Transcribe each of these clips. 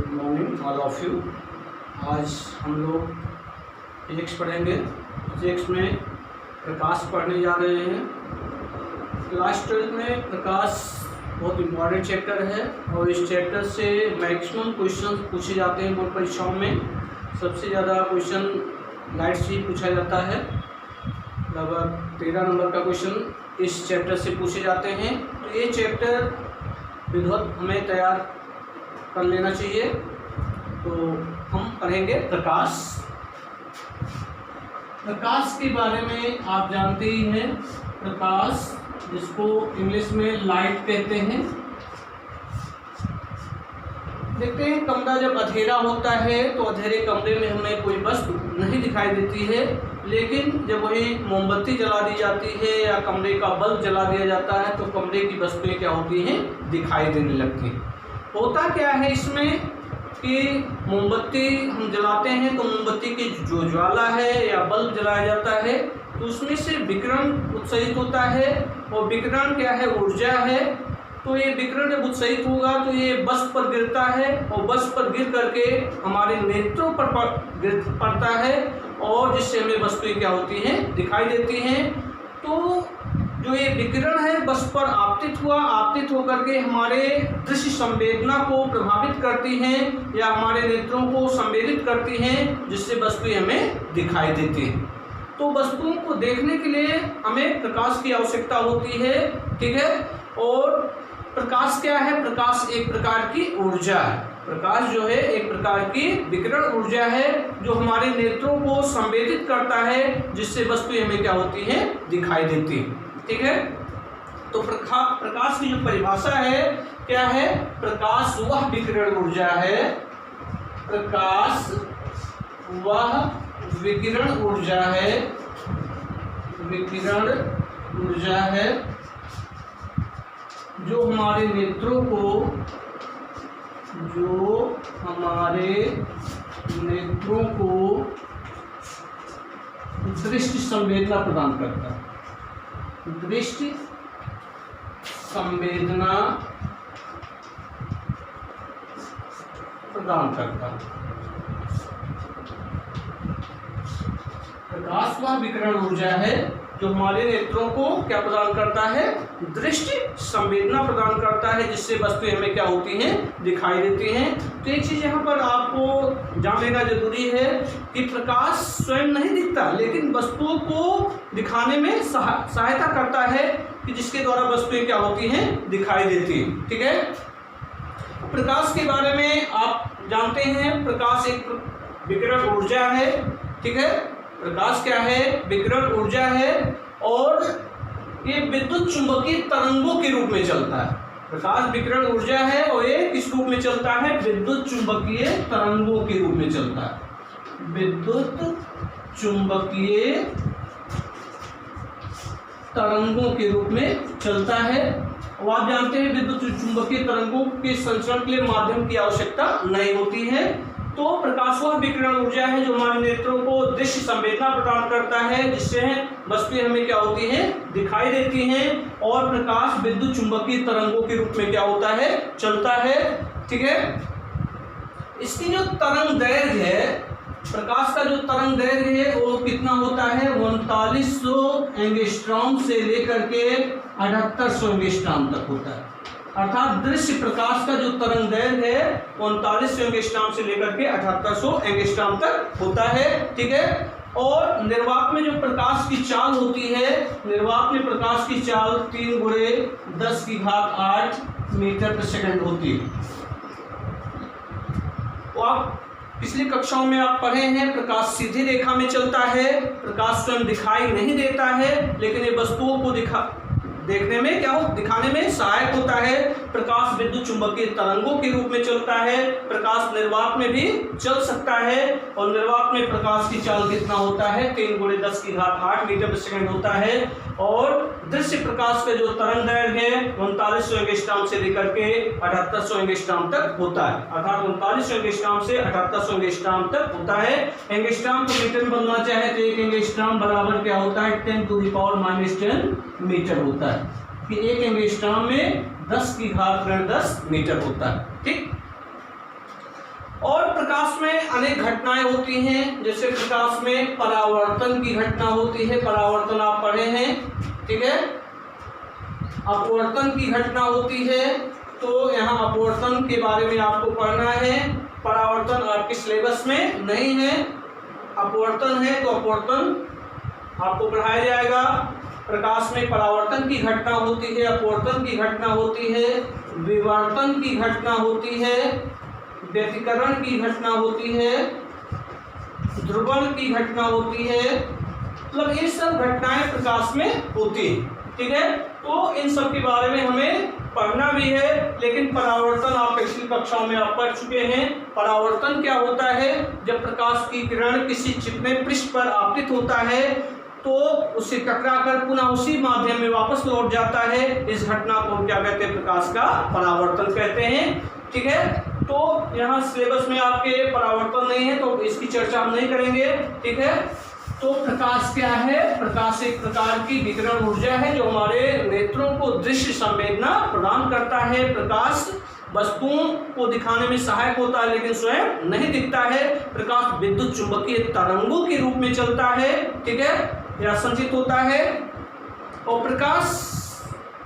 Good morning all of you. आज हम लोग फिजिक्स पढ़ेंगे। फिजिक्स में प्रकाश पढ़ने जा रहे हैं। क्लास 12 में प्रकाश बहुत इम्पॉर्टेंट चैप्टर है और इस चैप्टर से मैक्सिमम क्वेश्चन पूछे जाते हैं बोर्ड परीक्षाओं में। सबसे ज़्यादा क्वेश्चन लाइट से ही पूछा जाता है। लगभग 13 नंबर का क्वेश्चन इस चैप्टर से पूछे जाते हैं। तो ये चैप्टर विधिवत हमें तैयार कर लेना चाहिए। तो हम पढ़ेंगे प्रकाश। प्रकाश के बारे में आप जानते ही हैं। प्रकाश जिसको इंग्लिश में लाइट कहते हैं। देखते हैं कमरा जब अंधेरा होता है तो अंधेरे कमरे में हमें कोई वस्तु नहीं दिखाई देती है, लेकिन जब वही मोमबत्ती जला दी जाती है या कमरे का बल्ब जला दिया जाता है तो कमरे की वस्तुएं क्या होती हैं, दिखाई देने लगती हैं। होता क्या है इसमें कि मोमबत्ती हम जलाते हैं तो मोमबत्ती की जो ज्वाला है या बल्ब जलाया जाता है तो उसमें से विकिरण उत्सर्जित होता है और विकिरण क्या है, ऊर्जा है। तो ये विकिरण जब उत्सर्जित होगा तो ये वस्तु पर गिरता है और वस्तु पर गिर करके हमारे नेत्रों पर पड़ता है और जिससे हमें वस्तुएं क्या होती हैं, दिखाई देती हैं। तो जो ये विकिरण है वस्तु पर आपतित होकर के हमारे दृश्य संवेदना को प्रभावित करती हैं या हमारे नेत्रों को संवेदित करती हैं, जिससे वस्तुएं हमें दिखाई देती हैं। तो वस्तुओं को देखने के लिए हमें प्रकाश की आवश्यकता होती है, ठीक है। और प्रकाश क्या है? प्रकाश एक प्रकार की ऊर्जा है। प्रकाश जो है एक प्रकार की विकिरण ऊर्जा है जो हमारे नेत्रों को संवेदित करता है, जिससे वस्तुएं हमें क्या होती हैं, दिखाई देती हैं, ठीक है। तो प्रकाश की जो परिभाषा है क्या है? प्रकाश वह विकिरण ऊर्जा है। प्रकाश वह विकिरण ऊर्जा है, विकिरण ऊर्जा है जो हमारे नेत्रों को दृष्टि संवेदना प्रदान करता है। दृष्टि संवेदना प्रदान करता है। प्रकाश वह विकिरण ऊर्जा है जो हमारे नेत्रों को क्या प्रदान करता है, दृष्टि संवेदना प्रदान करता है, जिससे वस्तुएं हमें क्या होती हैं, दिखाई देती हैं। तो एक चीज यहाँ पर आपको जान लेना जरूरी है कि प्रकाश स्वयं नहीं दिखता, लेकिन वस्तुओं को दिखाने में सहायता करता है कि जिसके द्वारा वस्तुएं क्या होती हैं, दिखाई देती हैं, ठीक है। प्रकाश के बारे में आप जानते हैं, प्रकाश एक विकिरण ऊर्जा है, ठीक है। प्रकाश क्या है? विकिरण ऊर्जा है और ये विद्युत चुंबकीय तरंगों के रूप में चलता है। प्रकाश विकिरण ऊर्जा है और ये किस रूप में चलता है? विद्युत चुंबकीय तरंगों के रूप में चलता है। विद्युत चुंबकीय तरंगों के रूप में चलता है। और आप जानते हैं विद्युत चुंबकीय तरंगों के संचरण के लिए माध्यम की आवश्यकता नहीं होती है। तो प्रकाश वह विकिरण ऊर्जा है जो हमारे नेत्रों को दृश्य संवेदना प्रदान करता है, जिससे वस्तुएं हमें क्या होती हैं, दिखाई देती हैं। और प्रकाश विद्युत चुंबकीय तरंगों के रूप में क्या होता है, चलता है, ठीक है। इसकी जो तरंग दैर्घ्य है, प्रकाश का जो तरंग दैर्घ्य है वो कितना होता है? 3900 एंगस्ट्रॉम से लेकर के 7800 एंगस्ट्रॉम तक होता है। अर्थात दृश्य प्रकाश का जो तरंग दैर्घ्य है 3900 एंगस्ट्रॉम से लेकर के 7800 एंगस्ट्रॉम तक होता है, ठीक है। और निर्वात में जो प्रकाश की चाल होती है, निर्वात में प्रकाश की चाल 3 × 10⁸ मीटर प्रति सेकंड होती है। तो आप पिछली कक्षाओं में आप पढ़े हैं, प्रकाश सीधी रेखा में चलता है। प्रकाश स्वयं दिखाई नहीं देता है, लेकिन ये वस्तुओं को देखने में क्या हो, दिखाने में सहायक होता है। प्रकाश विद्युत चुंबकीय तरंगों के रूप में चलता है। प्रकाश निर्वात में भी चल सकता है और निर्वात में प्रकाश की चाल कितना होता है? 3 × 10⁸ मीटर प्रति सेकंड होता है। और दृश्य प्रकाश का जो तरंग दैर्घ्य है 3900 एंगस्ट्रॉम से लेकर के 7800 एंगस्ट्रॉम तक होता है। अर्थात 3900 एंगस्ट्रॉम से 7800 एंगस्ट्रॉम तक होता है। एंगस्ट्रॉम को मीटर में बदलना चाहे तो 1 एंगस्ट्रॉम बराबर क्या होता है? 10⁻⁻10 मीटर होता है। कि 1 एंगस्ट्रॉम में 10⁻10 मीटर होता है, ठीक। और प्रकाश में अनेक घटनाएं होती हैं, जैसे प्रकाश में परावर्तन की घटना होती है, परावर्तन आप पढ़े हैं, ठीक है। अपवर्तन की घटना होती है, तो यहाँ अपवर्तन के बारे में आपको पढ़ना है। परावर्तन आपके सिलेबस में नहीं है, अपवर्तन है तो अपवर्तन आपको पढ़ाया जाएगा। प्रकाश में परावर्तन की घटना होती है, अपवर्तन की घटना होती है, विवर्तन की घटना होती है, व्यतिकरण की घटना होती है, ध्रुवण की घटना होती है, मतलब ये सब घटनाएं प्रकाश में होती हैं, ठीक है। तो इन सब के बारे में हमें पढ़ना भी है। लेकिन परावर्तन आप पिछली कक्षाओं में आप पढ़ चुके हैं। परावर्तन क्या होता है? जब प्रकाश की किरण किसी चिकने पृष्ठ पर आपतित होता है तो उससे टकराकर पुनः उसी माध्यम में वापस लौट जाता है। इस घटना को क्या कहते हैं? प्रकाश का परावर्तन कहते हैं, ठीक है। तो यहाँ सिलेबस में आपके परावर्तन नहीं है तो इसकी चर्चा हम नहीं करेंगे, ठीक है। तो प्रकाश क्या है? प्रकाश एक प्रकार की विकिरण ऊर्जा है जो हमारे नेत्रों को दृश्य संवेदना प्रदान करता है। प्रकाश वस्तुओं को दिखाने में सहायक होता है लेकिन स्वयं नहीं दिखता है। प्रकाश विद्युत चुंबकीय तरंगों के रूप में चलता है, ठीक है, या संचित होता है। और प्रकाश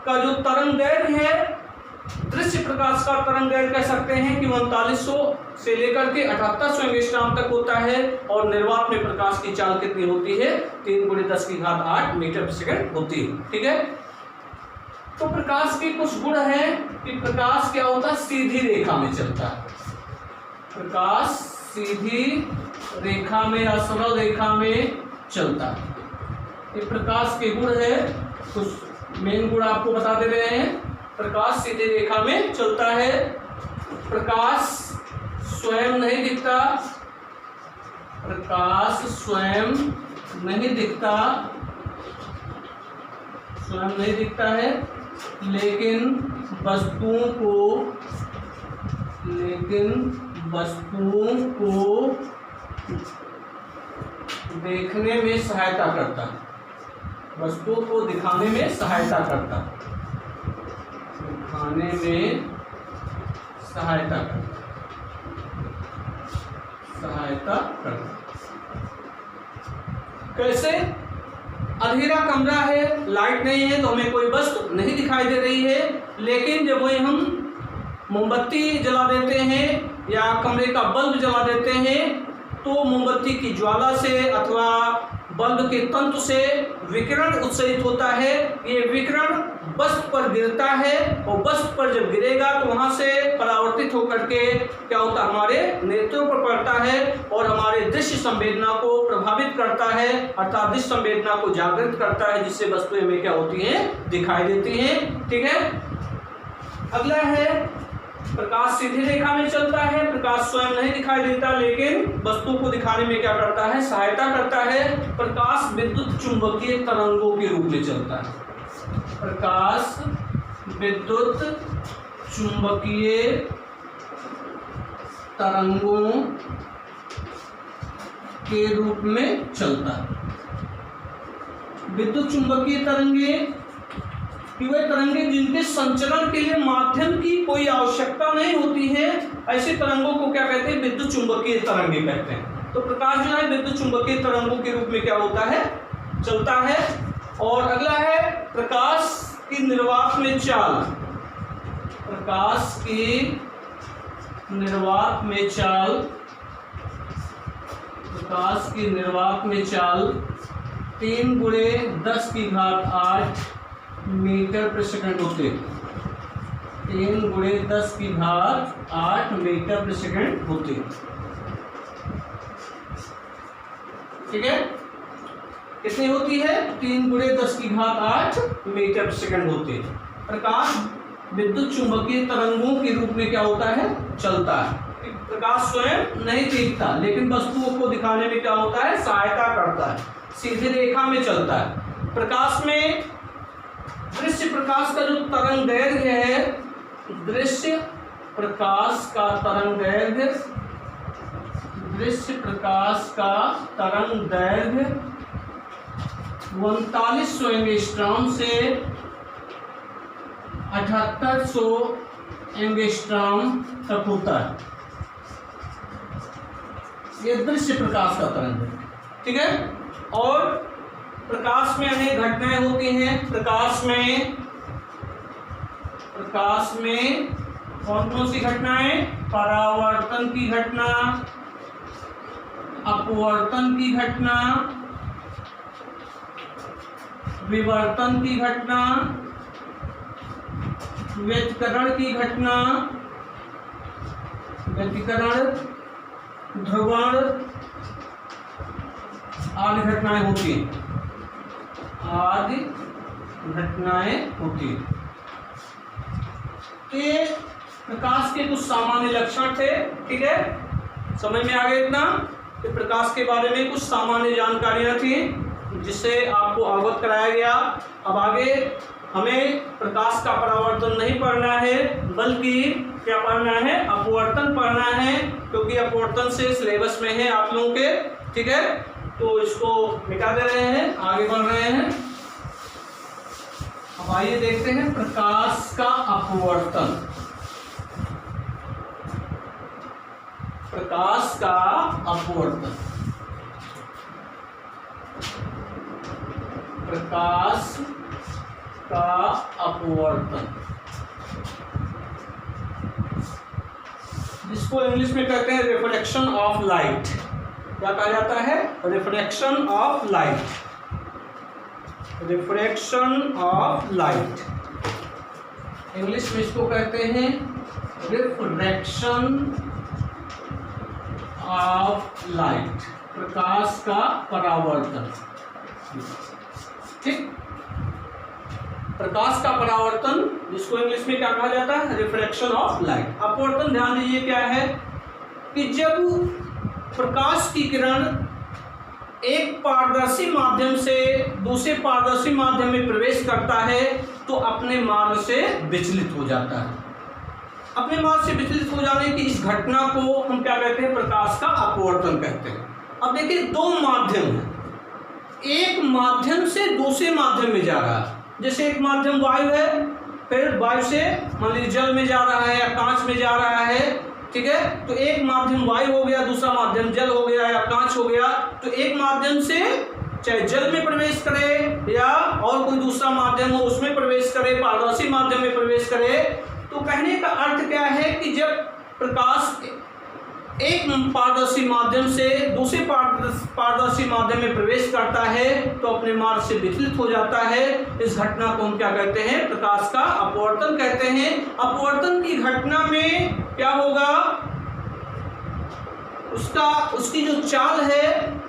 का जो तरंग दैर्घ्य है, दृश्य प्रकाश का तरंग दैर्घ्य कह सकते हैं कि 3900 से लेकर के 7800 एंगस्ट्रॉम तक होता है। और निर्वात में प्रकाश की चाल कितनी होती है? 3 × 10⁸ मीटर प्रति सेकंड होती है, ठीक है। तो प्रकाश के कुछ गुण हैं कि प्रकाश क्या होता है? सीधी रेखा में चलता है। प्रकाश सीधी रेखा में या सरल रेखा में चलता है, ये प्रकाश के गुण है। कुछ मेन गुण आपको बता दे रहे हैं। प्रकाश सीधी रेखा में चलता है, प्रकाश स्वयं नहीं दिखता, प्रकाश स्वयं नहीं दिखता, स्वयं नहीं दिखता है, लेकिन वस्तुओं को देखने में सहायता करता है, वस्तुओं को दिखाने में सहायता करता है, दिखाने में सहायता करता। कैसे? अंधेरा कमरा है, लाइट नहीं है तो हमें कोई वस्तु नहीं दिखाई दे रही है। लेकिन जब वही हम मोमबत्ती जला देते हैं या कमरे का बल्ब जला देते हैं तो मोमबत्ती की ज्वाला से अथवा बल्ब के तंतु से विकिरण उत्सर्जित होता है। ये विकिरण वस्तु पर गिरता है और वस्तु पर जब गिरेगा तो वहां से परावर्तित होकर के क्या होता है? हमारे नेत्रों पर पड़ता है और हमारे दृश्य संवेदना को प्रभावित करता है, अर्थात दृश्य संवेदना को जागृत करता है, जिससे वस्तुएं हमें क्या होती हैं? दिखाई देती हैं, ठीक है। अगला है प्रकाश सीधी रेखा में चलता है, प्रकाश स्वयं नहीं दिखाई देता लेकिन वस्तु को दिखाने में क्या करता है? सहायता करता है। प्रकाश विद्युत चुंबकीय तरंगों के रूप में चलता है, प्रकाश विद्युत चुंबकीय तरंगों के रूप में चलता है। विद्युत चुंबकीय तरंगे कि वे तरंगे जिनके संचरण के लिए माध्यम की कोई आवश्यकता नहीं होती है, ऐसे तरंगों को क्या कहते हैं? विद्युत चुंबकीय तरंगे कहते हैं। तो प्रकाश जो है विद्युत चुंबकीय तरंगों के रूप में क्या होता है? चलता है। और अगला है प्रकाश की निर्वात में चाल। प्रकाश की निर्वात में चाल, प्रकाश की निर्वात में चाल 3 × 10⁸ मीटर प्रति सेकंड होते, 3 × 10⁸ मीटर प्रति सेकंड होते, ठीक है। कितनी होती है? 3 × 10⁸ मीटर प्रति सेकंड होते। प्रकाश विद्युत चुंबकीय तरंगों के रूप में क्या होता है? चलता है। प्रकाश स्वयं नहीं दिखता लेकिन वस्तुओं को दिखाने में क्या होता है? सहायता करता है, सीधी रेखा में चलता है। प्रकाश में दृश्य प्रकाश का जो तरंग दैर्घ्य है, दृश्य प्रकाश का तरंग दैर्घ्य, दृश्य प्रकाश का तरंग दैर्घ्य 3900 एंगस्ट्रॉम से 7800 एंगस्ट्रॉम तक होता है। ये दृश्य प्रकाश का तरंग है, ठीक है। और प्रकाश में अनेक घटनाएं होती हैं। प्रकाश में कौन कौन सी घटनाएं? परावर्तन की घटना, अपवर्तन की घटना, विवर्तन की घटना, व्यतिकरण की घटना, ध्रुवण आदि घटनाएं होती हैं, ये प्रकाश के कुछ सामान्य लक्षण थे, ठीक है। समझ में आ गया इतना कि प्रकाश के बारे में कुछ सामान्य जानकारियां थी जिससे आपको अवगत कराया गया। अब आगे हमें प्रकाश का परावर्तन नहीं पढ़ना है, बल्कि क्या पढ़ना है? अपवर्तन पढ़ना है, क्योंकि अपवर्तन से सिलेबस में है आप लोगों के, ठीक है। तो इसको मिटा दे रहे हैं, आगे बढ़ रहे हैं। अब आइए देखते हैं प्रकाश का अपवर्तन। प्रकाश का अपवर्तन, प्रकाश का अपवर्तन, जिसको इंग्लिश में कहते हैं रिफ्लेक्शन ऑफ लाइट। क्या कहा जाता है? Reflection of light, refraction of light. English में इसको कहते हैं रिफ्रैक्शन ऑफ लाइट, प्रकाश का परावर्तन, ठीक। प्रकाश का परावर्तन, जिसको इंग्लिश में क्या कहा जाता है? Refraction of light. अपवर्तन ध्यान दीजिए क्या है कि जब प्रकाश की किरण एक पारदर्शी माध्यम से दूसरे पारदर्शी माध्यम में प्रवेश करता है तो अपने मार्ग से विचलित हो जाता है। अपने मार्ग से विचलित हो जाने की इस घटना को हम क्या कहते हैं? प्रकाश का अपवर्तन कहते हैं। अब देखिए, दो माध्यम हैं, एक माध्यम से दूसरे माध्यम में जा रहा है। जैसे एक माध्यम वायु है, फिर वायु से मान लीजिए जल में जा रहा है या कांच में जा रहा है, ठीक है। तो एक माध्यम वायु हो गया, दूसरा माध्यम जल हो गया या कांच हो गया। तो एक माध्यम से चाहे जल में प्रवेश करे या और कोई दूसरा माध्यम हो उसमें प्रवेश करे, पारदर्शी माध्यम में प्रवेश करे। तो कहने का अर्थ क्या है कि जब प्रकाश एक पारदर्शी माध्यम से दूसरे पारदर्शी माध्यम में प्रवेश करता है तो अपने मार्ग से विचलित हो जाता है। इस घटना को हम क्या कहते हैं? प्रकाश का अपवर्तन कहते हैं। अपवर्तन की घटना में क्या होगा? उसकी जो चाल है,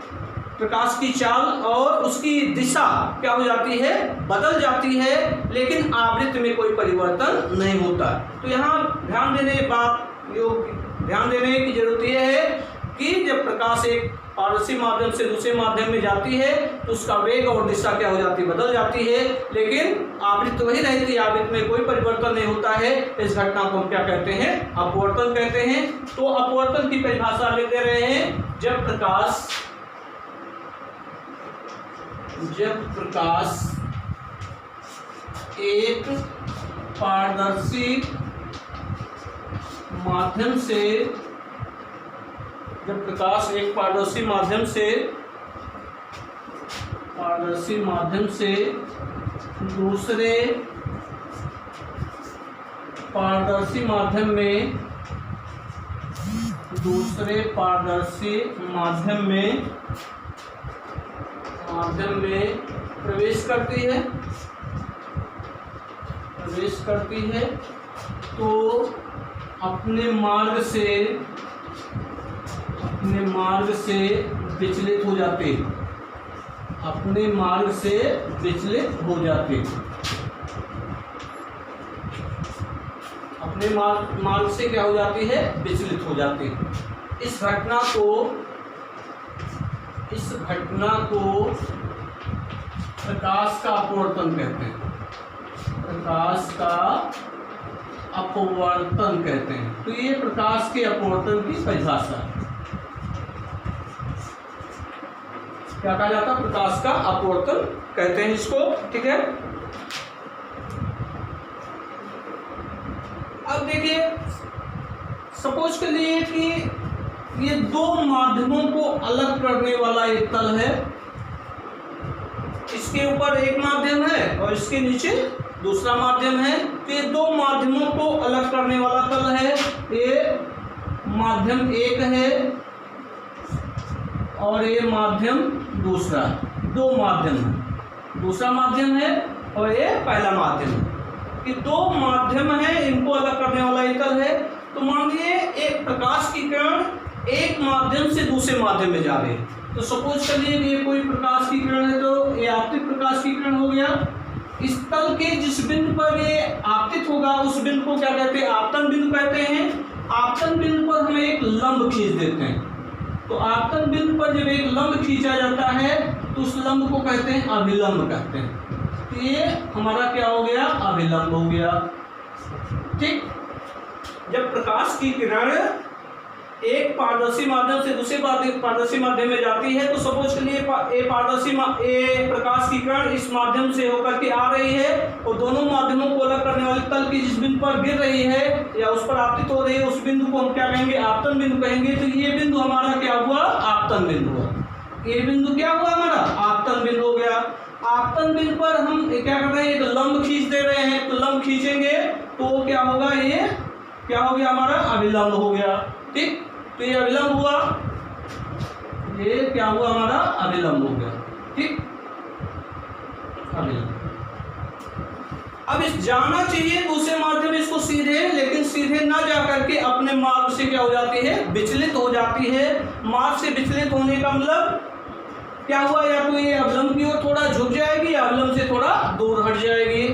प्रकाश की चाल और उसकी दिशा क्या हो जाती है? बदल जाती है, लेकिन आवृत्ति में कोई परिवर्तन नहीं होता। तो यहाँ ध्यान देने की जरूरत यह है कि जब प्रकाश एक पारदर्शी माध्यम से दूसरे माध्यम में जाती है तो उसका वेग और दिशा क्या हो जाती है? बदल जाती है, लेकिन आवृत्ति वही रहती है, आवृत्ति में कोई परिवर्तन नहीं होता है। इस घटना को हम क्या कहते हैं? अपवर्तन कहते हैं। तो अपवर्तन की परिभाषा लिख दे रहे हैं। जब प्रकाश एक पारदर्शी माध्यम से दूसरे पारदर्शी माध्यम में प्रवेश करती है तो अपने मार्ग से विचलित हो जाते हैं। अपने मार्ग से विचलित हो जाते हैं। अपने मार्ग से क्या हो जाती है? विचलित हो जाते हैं। इस घटना को प्रकाश का अपवर्तन कहते हैं। प्रकाश का अपवर्तन कहते हैं। तो ये प्रकाश के अपवर्तन की परिभाषा है। क्या कहा जाता है? प्रकाश का अपवर्तन कहते हैं इसको, ठीक है। अब देखिए, सपोज कर लिए कि ये दो माध्यमों को अलग करने वाला एक तल है। इसके ऊपर एक माध्यम है और इसके नीचे दूसरा माध्यम है। तो ये दो माध्यमों को अलग करने वाला तल है। ये माध्यम एक है और ये माध्यम दूसरा, दो माध्यम है। दूसरा माध्यम है और ये पहला माध्यम है। ये दो माध्यम है, इनको अलग करने वाला एक तल है। तो मान लीजिए एक प्रकाश की किरण एक माध्यम से दूसरे माध्यम में जा रही है। तो सपोज करिए कि ये कोई प्रकाश की किरण है, तो ये आपतित प्रकाश की किरण हो गया। इस तल के जिस बिंदु पर ये आपतित होगा उस बिंदु को क्या कहते हैं? आपतन बिंदु कहते हैं। आपतन बिंदु पर हम एक लंब खींच देते हैं। तो आपतन बिंदु पर जब एक लंब खींचा जाता है तो उस लंब को कहते हैं अभिलंब कहते हैं। तो ये हमारा क्या हो गया? अभिलंब हो गया। ठीक। जब प्रकाश की किरण एक पारदर्शी माध्यम से दूसरे पारदर्शी माध्यम में जाती है, तो सपोज के लिए प्रकाश की किरण इस माध्यम से होकर के आ रही है और दोनों माध्यमों को अलग करने वाले तल की जिस बिंदु पर गिर रही है या उस पर आपतित हो रही है, उस बिंदु को हम क्या कहेंगे? आपतन बिंदु कहेंगे। तो ये बिंदु हमारा क्या हुआ? आपतन बिंदु हुआ। ये बिंदु क्या हुआ? हमारा आपतन बिंदु हो गया। आपतन बिंदु पर हम क्या कर रहे हैं? एक लंब खींच दे रहे हैं। तो लंब खींचेंगे तो क्या होगा? ये क्या हो गया? हमारा अभिलंब हो गया। ठीक। तो ये अभिलंब हुआ, ये क्या हुआ? हमारा अभिलंब हो गया। ठीक। अभिलंब। अब इस जाना चाहिए दूसरे माध्यम इसको सीधे, लेकिन सीधे ना जाकर के अपने मार्ग से क्या हो जाती है? विचलित हो जाती है। मार्ग से विचलित होने का मतलब क्या हुआ? या तो ये अभिलंब की ओर थोड़ा झुक जाएगी या अभिलंब से थोड़ा दूर हट जाएगी।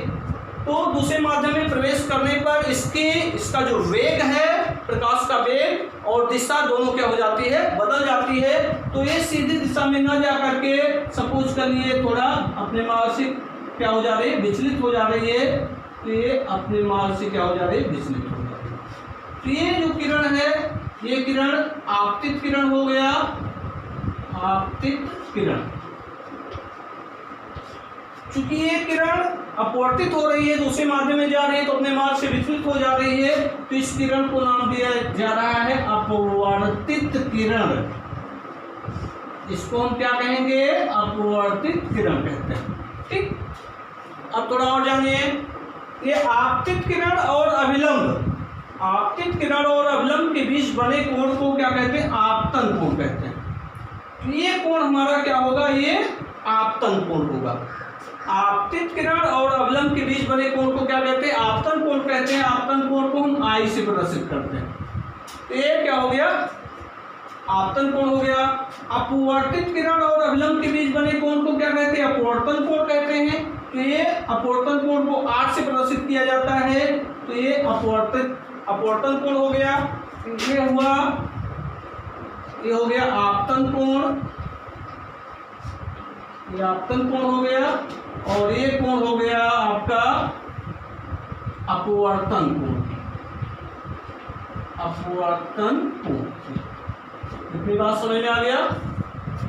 तो दूसरे माध्यम में प्रवेश करने पर इसका जो वेग है, प्रकाश का वेग और दिशा दोनों क्या हो जाती है? बदल जाती है। तो ये सीधी दिशा में ना जा करके सपोज कर लिए थोड़ा अपने मार्ग से क्या हो जा रही है? विचलित हो जा रही है। तो ये अपने मार्ग से क्या हो जा रही है? विचलित हो जा रही है। तो ये जो किरण है, ये किरण आपतित किरण हो गया। आपतित किरण। चूंकि ये किरण अपवर्तित हो रही है, दूसरे माध्यम में जा रही है, तो अपने मार्ग से विचलित हो जा रही है। तो इस किरण को नाम दिया जा रहा है अपवर्तित किरण। इसको हम क्या कहेंगे? अपवर्तित किरण कहते हैं। ठीक। अब थोड़ा और जानिए, ये आपतित किरण और अभिलंब, आपतित किरण और अभिलंब के बीच बने कोण को क्या कहते हैं? आपतन कोण कहते हैं। तो ये कोण हमारा क्या होगा? ये आपतन कोण होगा। आपतित किरण और अभिलंब के बीच बने कोण को क्या कहते हैं? आपतन कोण कहते हैं। आपतन कोण को हम I से प्रदर्शित करते हैं। तो ये क्या हो गया? आपतन कोण हो गया। अपवर्तित किरण और अभिलंब के बीच बने कोण को क्या कहते हैं? अपवर्तन कोण कहते हैं। तो ये अपवर्तन कोण को 8 से प्रदर्शित किया जाता है। तो ये अपवर्तन कोण हो गया। ये हो गया आपतन कोण। ये आपतन कोण हो गया और ये कोण हो गया आपका अपवर्तन कोण। अपवर्तन कोण। इतनी बात समझ में आ गया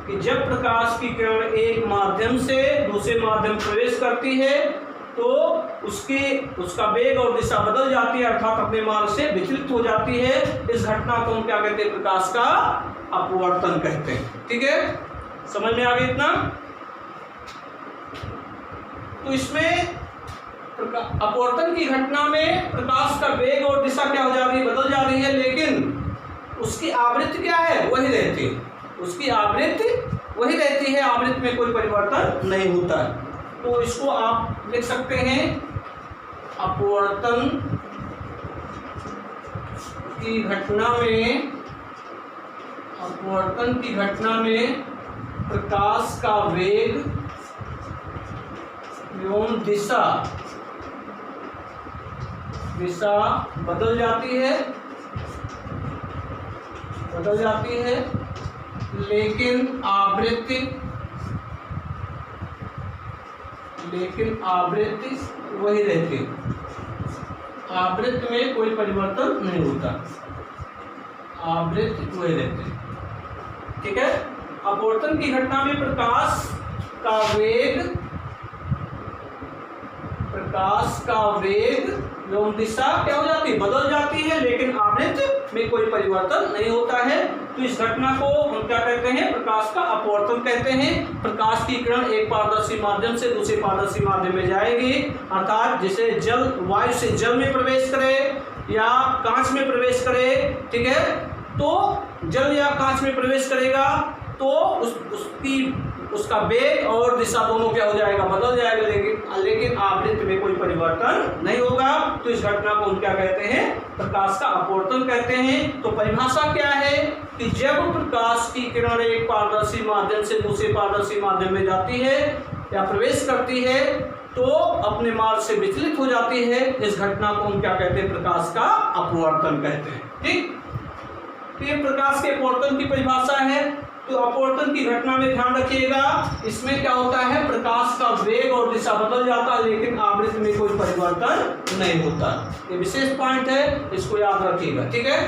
कि जब प्रकाश की किरण एक माध्यम से दूसरे माध्यम प्रवेश करती है तो उसका वेग और दिशा बदल जाती है, अर्थात अपने मार्ग से विचलित हो जाती है। इस घटना को हम क्या कहते हैं? प्रकाश का अपवर्तन कहते हैं। ठीक है, समझ में आ गया इतना? तो इसमें अपवर्तन की घटना में प्रकाश का वेग और दिशा क्या हो जा रही है? बदल जा रही है, लेकिन उसकी आवृत्ति क्या है? वही रहती है। उसकी आवृत्ति वही रहती है, आवृत्ति में कोई परिवर्तन नहीं होता है। तो इसको आप लिख सकते हैं अपवर्तन की घटना में, अपवर्तन की घटना में प्रकाश का वेग एवं दिशा बदल जाती है, लेकिन आवृत्ति वही रहती है। आवृत्ति में कोई परिवर्तन नहीं होता, आवृत्ति वही रहती है। ठीक है, अपवर्तन की घटना में प्रकाश का वेग प्रकाश का वेग एवं दिशा क्या हो जाती है, बदल जाती है, लेकिन आवृत्ति में कोई परिवर्तन नहीं होता है। तो इस घटना को हम क्या कहते हैं, प्रकाश का अपवर्तन कहते हैं। प्रकाश की किरण एक पारदर्शी माध्यम से दूसरे पारदर्शी माध्यम में जाएगी, अर्थात जैसे जल वायु से जल में प्रवेश करे या कांच में प्रवेश करे, ठीक है, तो जल या कांच में प्रवेश करेगा तो उसका वेग और दिशा दोनों क्या हो जाएगा, बदल जाएगा, लेकिन आवृत्ति में कोई परिवर्तन नहीं होगा। तो इस घटना को हम क्या कहते हैं, प्रकाश का अपवर्तन कहते हैं। तो परिभाषा क्या है कि जब प्रकाश की किरण एक पारदर्शी माध्यम से दूसरे पारदर्शी माध्यम में जाती है या प्रवेश करती है तो अपने मार्ग से विचलित हो जाती है, इस घटना को हम क्या कहते हैं, प्रकाश का अपवर्तन कहते हैं। ठीक, तो ये प्रकाश के अपवर्तन की परिभाषा है। तो अपवर्तन की घटना में ध्यान रखिएगा, इसमें क्या होता है, प्रकाश का वेग और दिशा बदल जाता है, लेकिन आवृत्ति में कोई परिवर्तन नहीं होता। ये विशेष पॉइंट है, इसको याद रखिएगा। ठीक है,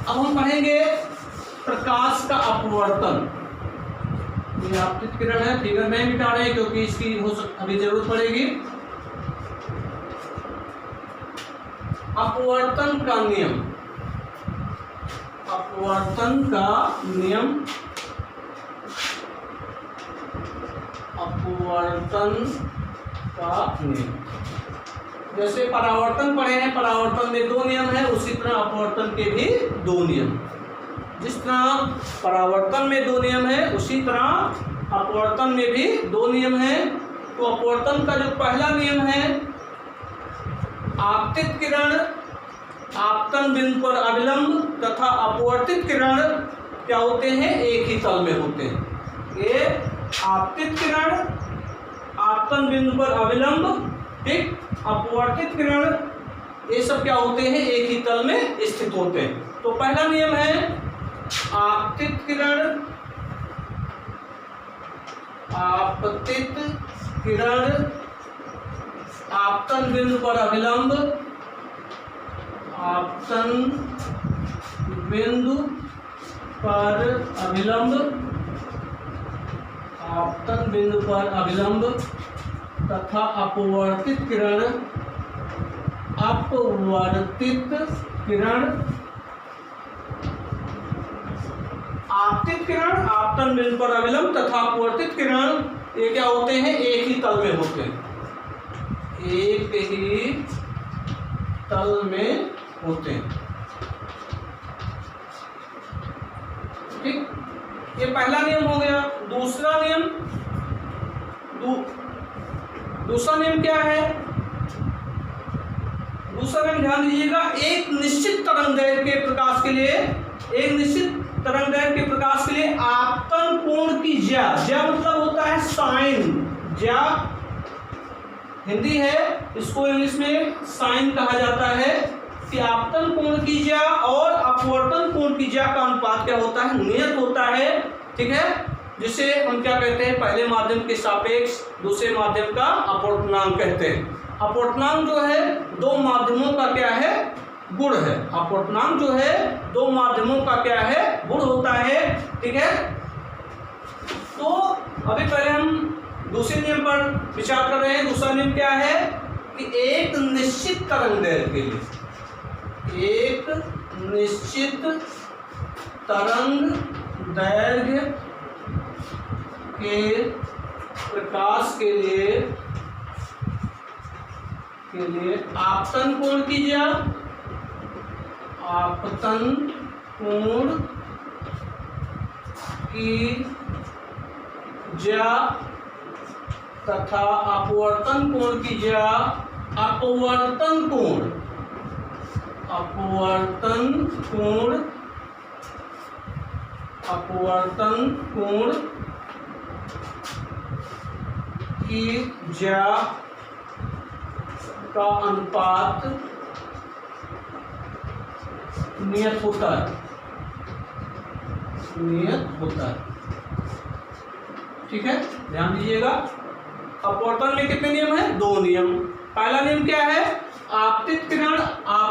अब हम पढ़ेंगे प्रकाश का अपवर्तन। ये आपतित किरण है, फिगर में मिटा रहे हैं क्योंकि इसकी अभी जरूरत पड़ेगी। अपवर्तन का नियम, अपवर्तन का नियम, अपवर्तन का नियम। जैसे परावर्तन पढ़े हैं, परावर्तन में 2 नियम है, उसी तरह अपवर्तन के भी 2 नियम। जिस तरह परावर्तन में 2 नियम है उसी तरह अपवर्तन में भी 2 नियम है। तो अपवर्तन का जो पहला नियम है, आपतित किरण आपतन बिंदु पर अविलंब तथा अपवर्तित किरण क्या होते हैं, एक ही तल में होते हैं। ये आपतित किरण आपतन बिंदु पर अविलंब, ठीक, अपवर्तित किरण ये सब क्या होते हैं, एक ही तल में स्थित होते हैं। तो पहला नियम है आपतित किरण आपतित किरण आपतन बिंदु पर अविलंब, आपतन बिंदु पर अविलंब, आपतन बिंदु पर अविलंब तथा अपवर्तित किरण अपवर्तित किरण आपतित किरण आपतन बिंदु पर अविलंब तथा अपवर्तित किरण ये क्या होते हैं, एक ही तल में होते हैं, एक ही तल में होते हैं। ठीक, ये पहला नियम हो गया। दूसरा नियम, दूसरा नियम क्या है, दूसरा नियम ध्यान दीजिएगा, एक निश्चित तरंगदैर्घ्य के प्रकाश के लिए, एक निश्चित तरंगदैर्घ्य के प्रकाश के लिए आपतन कोण की ज्या, ज्या मतलब होता है साइन, ज्या हिंदी है, इसको इंग्लिश में साइन कहा जाता है। कि आपतन कोण की ज्या और अपवर्तन कोण की ज्या का अनुपात क्या होता है, नियत होता है। ठीक है, जिसे हम क्या कहते हैं, पहले माध्यम के सापेक्ष दूसरे माध्यम का अपवर्तनांक कहते हैं। अपवर्तनांक जो है 2 माध्यमों का क्या है, गुण है। अपवर्तनांक जो है 2 माध्यमों का क्या है, गुण होता है। ठीक है, तो अभी पहले हम दूसरे नियम पर विचार कर रहे हैं। दूसरा नियम क्या है कि एक निश्चित तरंगदैर्घ्य के लिए, एक निश्चित तरंगदैर्घ्य के प्रकाश के लिए आपतन कोण की ज्या, आपतन कोण की ज्या तथा अपवर्तन कोण की ज्या, अपवर्तन कोण, अपवर्तन कोण, अपवर्तन कोण की ज्या का अनुपात नियत होता है, नियत होता है। ठीक है, ध्यान दीजिएगा। अपवर्तन में कितने नियम है, 2 नियम। पहला नियम क्या है, आपतित किरण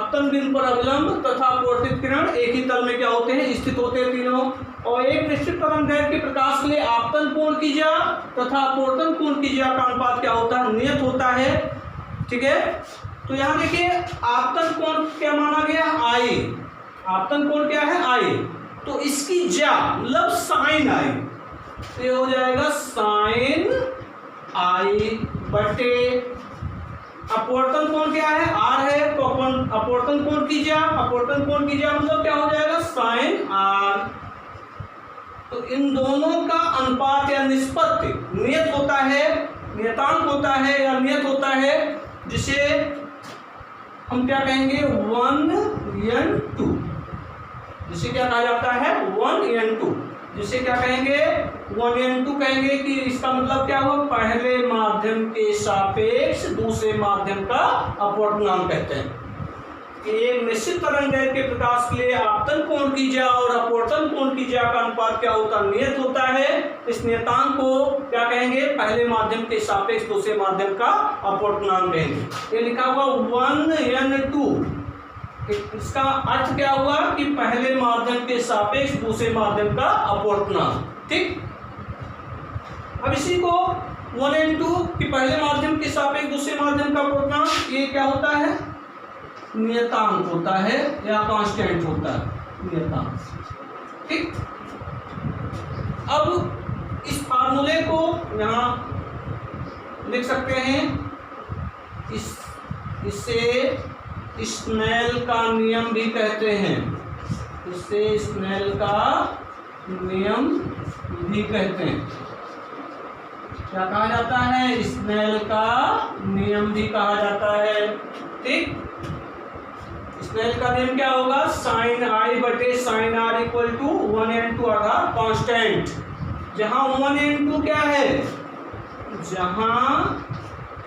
आपतन बिंदु पर अभिलंब तथा अपवर्तित किरण एक ही तल में क्या होते हैं, स्थित होते हैं तीनों। और एक निश्चित तरंगदैर्घ्य के प्रकाश के लिए आपतन कोण की ज्या तथा अपवर्तन कोण की ज्या का अनुपात क्या होता है, नियत होता है। ठीक है, तो यहाँ देखिए आपतन कोण क्या माना गया, आई। आपतन कोण क्या है, आई। तो इसकी ज्या मतलब साइन आई, तो ये हो जाएगा साइन आई बटे अपवर्तन कोण क्या है, आर है, तो अपन अपवर्तन कोण की ज्या, अपवर्तन कोण की ज्या मतलब क्या हो जाएगा, साइन आर। तो इन दोनों का अनुपात या निष्पत्ति नियत होता है, नियतांक होता है या नियत होता है, जिसे हम क्या कहेंगे 1:2, जिसे क्या कहा जाता है 1:2, जिसे क्या कहेंगे 1:2 कहेंगे कि इसका मतलब क्या हुआ, पहले माध्यम के सापेक्ष दूसरे माध्यम का अपवर्तनांक कहते हैं। कि एक निश्चित तरंगदैर्घ्य के प्रकाश के लिए आपतन कोण की ज्या और अपवर्तन कोण की ज्या का अनुपात क्या होता है, नियत होता है। इस नियतांक को क्या कहेंगे, पहले माध्यम के सापेक्ष दूसरे माध्यम का अपवर्तनांक कहेंगे। ये लिखा हुआ 1:2, इसका अर्थ क्या हुआ कि पहले माध्यम के सापेक्ष दूसरे माध्यम का अपवर्तनांक। ठीक, अब इसी को 1:2 कि पहले माध्यम के सापेक्ष दूसरे माध्यम का अपवर्तनांक, ये क्या होता है, नियतांक होता है या कांस्टेंट होता है, नियतांक। ठीक, अब इस फार्मूले को यहां लिख सकते हैं, इसे स्नेल का नियम भी कहते हैं, इसे स्नेल का नियम भी कहते हैं। क्या कहा जाता है, स्नेल का नियम भी कहा जाता है। ठीक, स्नेल का नियम क्या होगा, साइन आई बटे साइन आर इक्वल टू 1:2 अर्थात कांस्टेंट। जहां 1:2 क्या है, जहां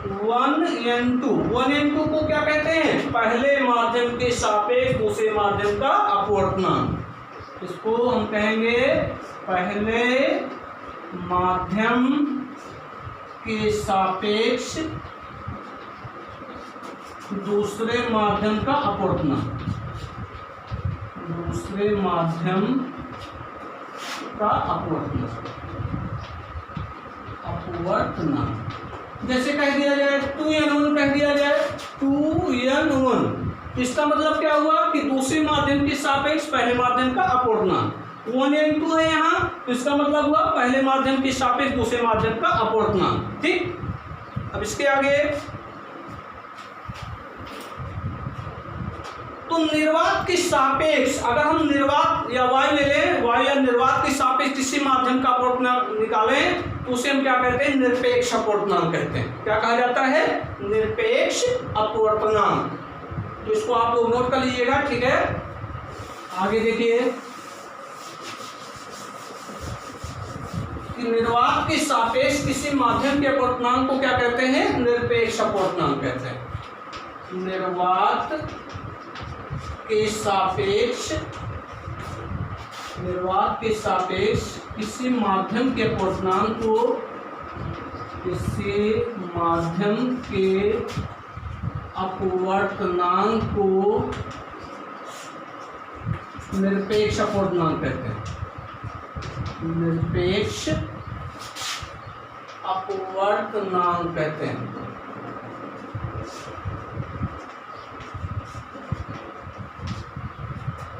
1:2 को क्या कहते हैं, पहले माध्यम के सापेक्ष दूसरे माध्यम का अपवर्तनांक। इसको हम कहेंगे पहले माध्यम के सापेक्ष दूसरे माध्यम का अपवर्तनांक, दूसरे माध्यम का अपवर्तनांक, अपवर्तनांक। जैसे कह दिया जाए 2n1 कह दिया जाए 2n1, इसका मतलब क्या हुआ कि दूसरे माध्यम के सापेक्ष पहले माध्यम का अपवर्तनांक। 1:2 है यहाँ, तो इसका मतलब हुआ पहले माध्यम के सापेक्ष दूसरे माध्यम का अपवर्तनांक। ठीक, अब इसके आगे तो निर्वात के सापेक्ष, अगर हम निर्वात या वायु ले लें, वायु या निर्वात के सापेक्ष किसी माध्यम का अपवर्तनांक निकालें तो उसे हम क्या कहते हैं, निरपेक्ष अपवर्तनांक कहते हैं। क्या कहा जाता है, निरपेक्ष अपवर्तनांक। तो इसको आप लोग नोट कर लीजिएगा। ठीक है, आगे देखिए कि निर्वात के सापेक्ष किसी माध्यम के अपवर्तनांक को क्या कहते हैं, निरपेक्ष अपवर्तनांक कहते हैं। निर्वात के सापेक्ष, निर्वात के सापेक्ष किसी माध्यम के अपवर्तनांक को, किसी माध्यम के अपवर्तनांक को निरपेक्ष अपवर्तनांक कहते हैं, निरपेक्ष अपवर्तनांक कहते हैं।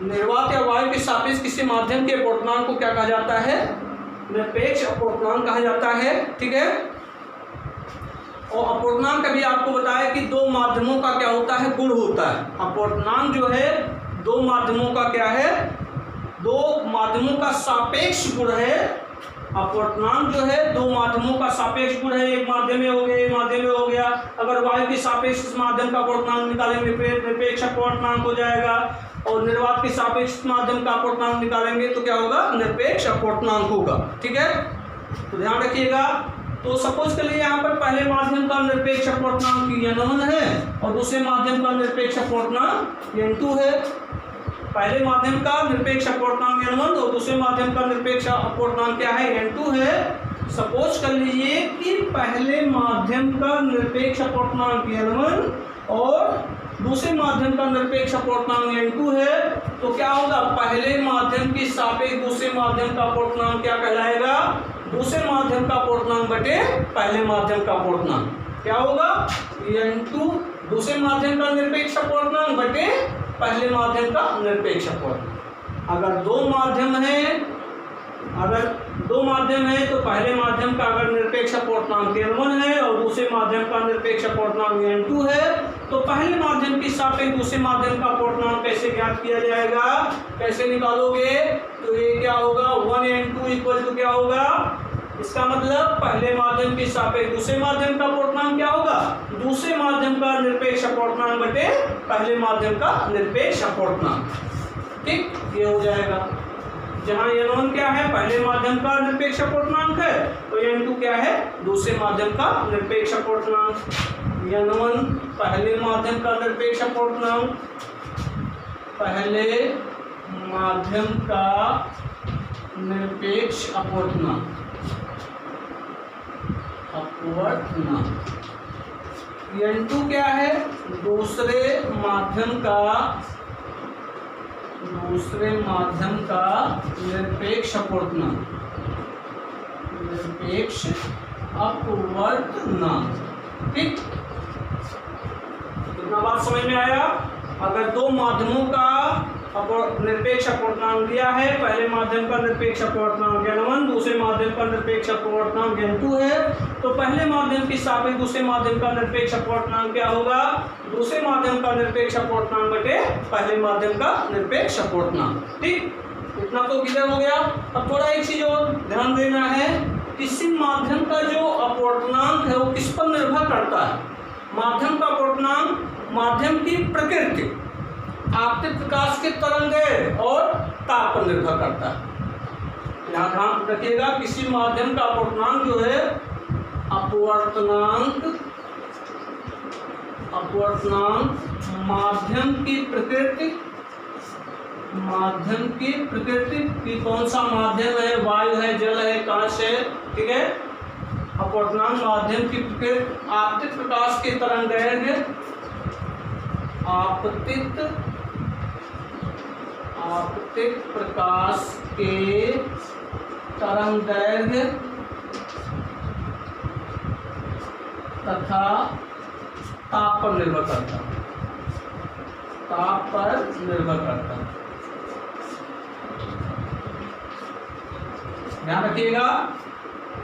निर्वात या वायु के सापेक्ष किसी माध्यम के अपवर्तनांक को क्या कहा जाता है, निरपेक्ष अपवर्तनांक कहा जाता है। ठीक है, और अपवर्तनांक अभी आपको बताया कि दो माध्यमों का क्या होता है, गुण होता है। अपवर्तनांक जो है दो माध्यमों का क्या है, दो माध्यमों का सापेक्ष गुण है। अपवर्तनांक जो है दो माध्यमों का सापेक्ष गुण है, एक माध्यम में हो गया, एक माध्यम में हो गया। अगर वायु के सापेक्ष इस माध्यम का अपवर्तनांक निकालेंगे निरपेक्ष अपवर्तनांक हो जाएगा, और निर्वात के सापेक्ष माध्यम का अपवर्तनांक निकालेंगे तो क्या होगा, निरपेक्ष अपवर्तनांक होगा। ठीक है, तो ध्यान रखिएगा। तो सपोज के लिए यहाँ पर पहले माध्यम का निरपेक्ष अपवर्तनांक n1 है और दूसरे माध्यम का निरपेक्ष अपवर्तनांक n2 है। पहले माध्यम का निरपेक्ष अपवर्तनांक n1 और दूसरे माध्यम का निरपेक्ष अपवर्तनांक क्या है, n2 है। सपोज कर लीजिए कि पहले माध्यम का निरपेक्ष अपवर्तनांक n1 और दूसरे माध्यम का निरपेक्ष अपवर्तनांक n2 है, तो क्या होगा, पहले माध्यम के सापेक्ष दूसरे माध्यम का अपवर्तनांक क्या कहलाएगा, दूसरे माध्यम का अपवर्तनांक बटे पहले माध्यम का अपवर्तनांक क्या होगा, n2 दूसरे माध्यम का निरपेक्ष अपवर्तनांक बटे पहले माध्यम का निरपेक्ष अपवर्तनांक। अगर दो माध्यम है तो पहले माध्यम का अगर निरपेक्ष अपवर्तनांक n1 है और दूसरे माध्यम का निरपेक्ष अपवर्तनांक n2 है, तो पहले माध्यम के सापेक्ष दूसरे माध्यम का अपवर्तनांक कैसे ज्ञात किया जाएगा, कैसे निकालोगे, तो ये क्या होगा 1n2 इक्वल टू क्या होगा, इसका मतलब पहले माध्यम के सापेक्ष दूसरे माध्यम का अपवर्तनांक क्या होगा, दूसरे माध्यम का निरपेक्ष अपवर्तनांक बटे पहले माध्यम का निरपेक्ष अपवर्तनांक। ठीक, ये हो जाएगा। जहां n1 क्या है, पहले माध्यम का निरपेक्ष अपवर्तनांक है, तो n2 क्या है, दूसरे माध्यम का निरपेक्ष अपवर्तनांक। n1 पहले माध्यम का निरपेक्ष अपवर्तनांक, पहले माध्यम का निरपेक्ष अपवर्तनांक n2 क्या है, दूसरे माध्यम का निरपेक्ष अपवर्तनांक, ठीक, कितना बात समझ में आया। अगर दो माध्यमों का निरपेक्ष अपवर्तनांक दिया है, पहले माध्यम का निरपेक्ष अपवर्तनांक n1 दूसरे माध्यम का निरपेक्ष अपवर्तनांक n2 है, तो पहले माध्यम के सापेक्ष दूसरे माध्यम का निरपेक्ष अपवर्तनांक क्या होगा, दूसरे माध्यम का निरपेक्ष अपवर्तनांक बटे पहले माध्यम का निरपेक्ष अपवर्तनांक। ठीक, इतना तो क्लियर हो गया। अब थोड़ा एक चीज और ध्यान देना है, किसी माध्यम का जो अपवर्तनांक है वो किस पर निर्भर करता है, माध्यम का अपवर्तनांक माध्यम की प्रकृति, आपतित प्रकाश के तरंग और ताप पर निर्भर करता है। यहाँ ध्यान रखिएगा, किसी माध्यम का अपवर्तनांक जो है अपवर्तनांक माध्यम की प्रकृति की कौन सा माध्यम है, वायु है, जल है, कांच है, ठीक है। अपवर्तनांक माध्यम की प्रकृति आपतित प्रकाश के तरंगदैर्घ्य, आपतित प्रकाश के तरंगदैर्घ्य तथा ताप पर निर्भर करता है, ध्यान रखिएगा।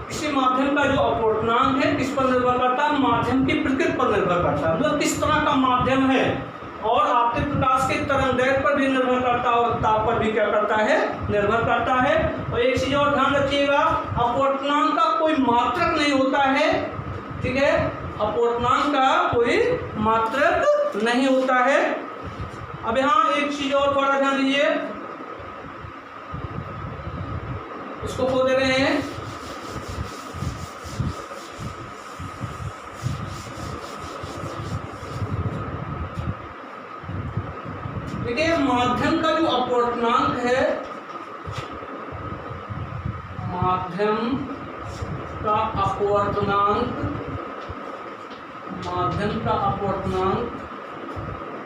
किसी माध्यम का जो अपवर्तनांक है किस पर निर्भर करता है, माध्यम की प्रकृति पर निर्भर करता है, मतलब किस तरह का माध्यम है, और आपतित प्रकाश के तरंगदैर्घ्य पर भी निर्भर करता है और ताप पर भी क्या करता है, निर्भर करता है। और एक चीज और ध्यान रखिएगा, अपवर्तनांक का कोई मात्रक नहीं होता है, ठीक है, अपवर्तनांक का कोई मात्रक नहीं होता है। अब यहाँ एक चीज और थोड़ा ध्यान दीजिए, इसको खोल दे रहे हैं। देखिए, माध्यम का जो अपवर्तनांक है, माध्यम का अपवर्तनांक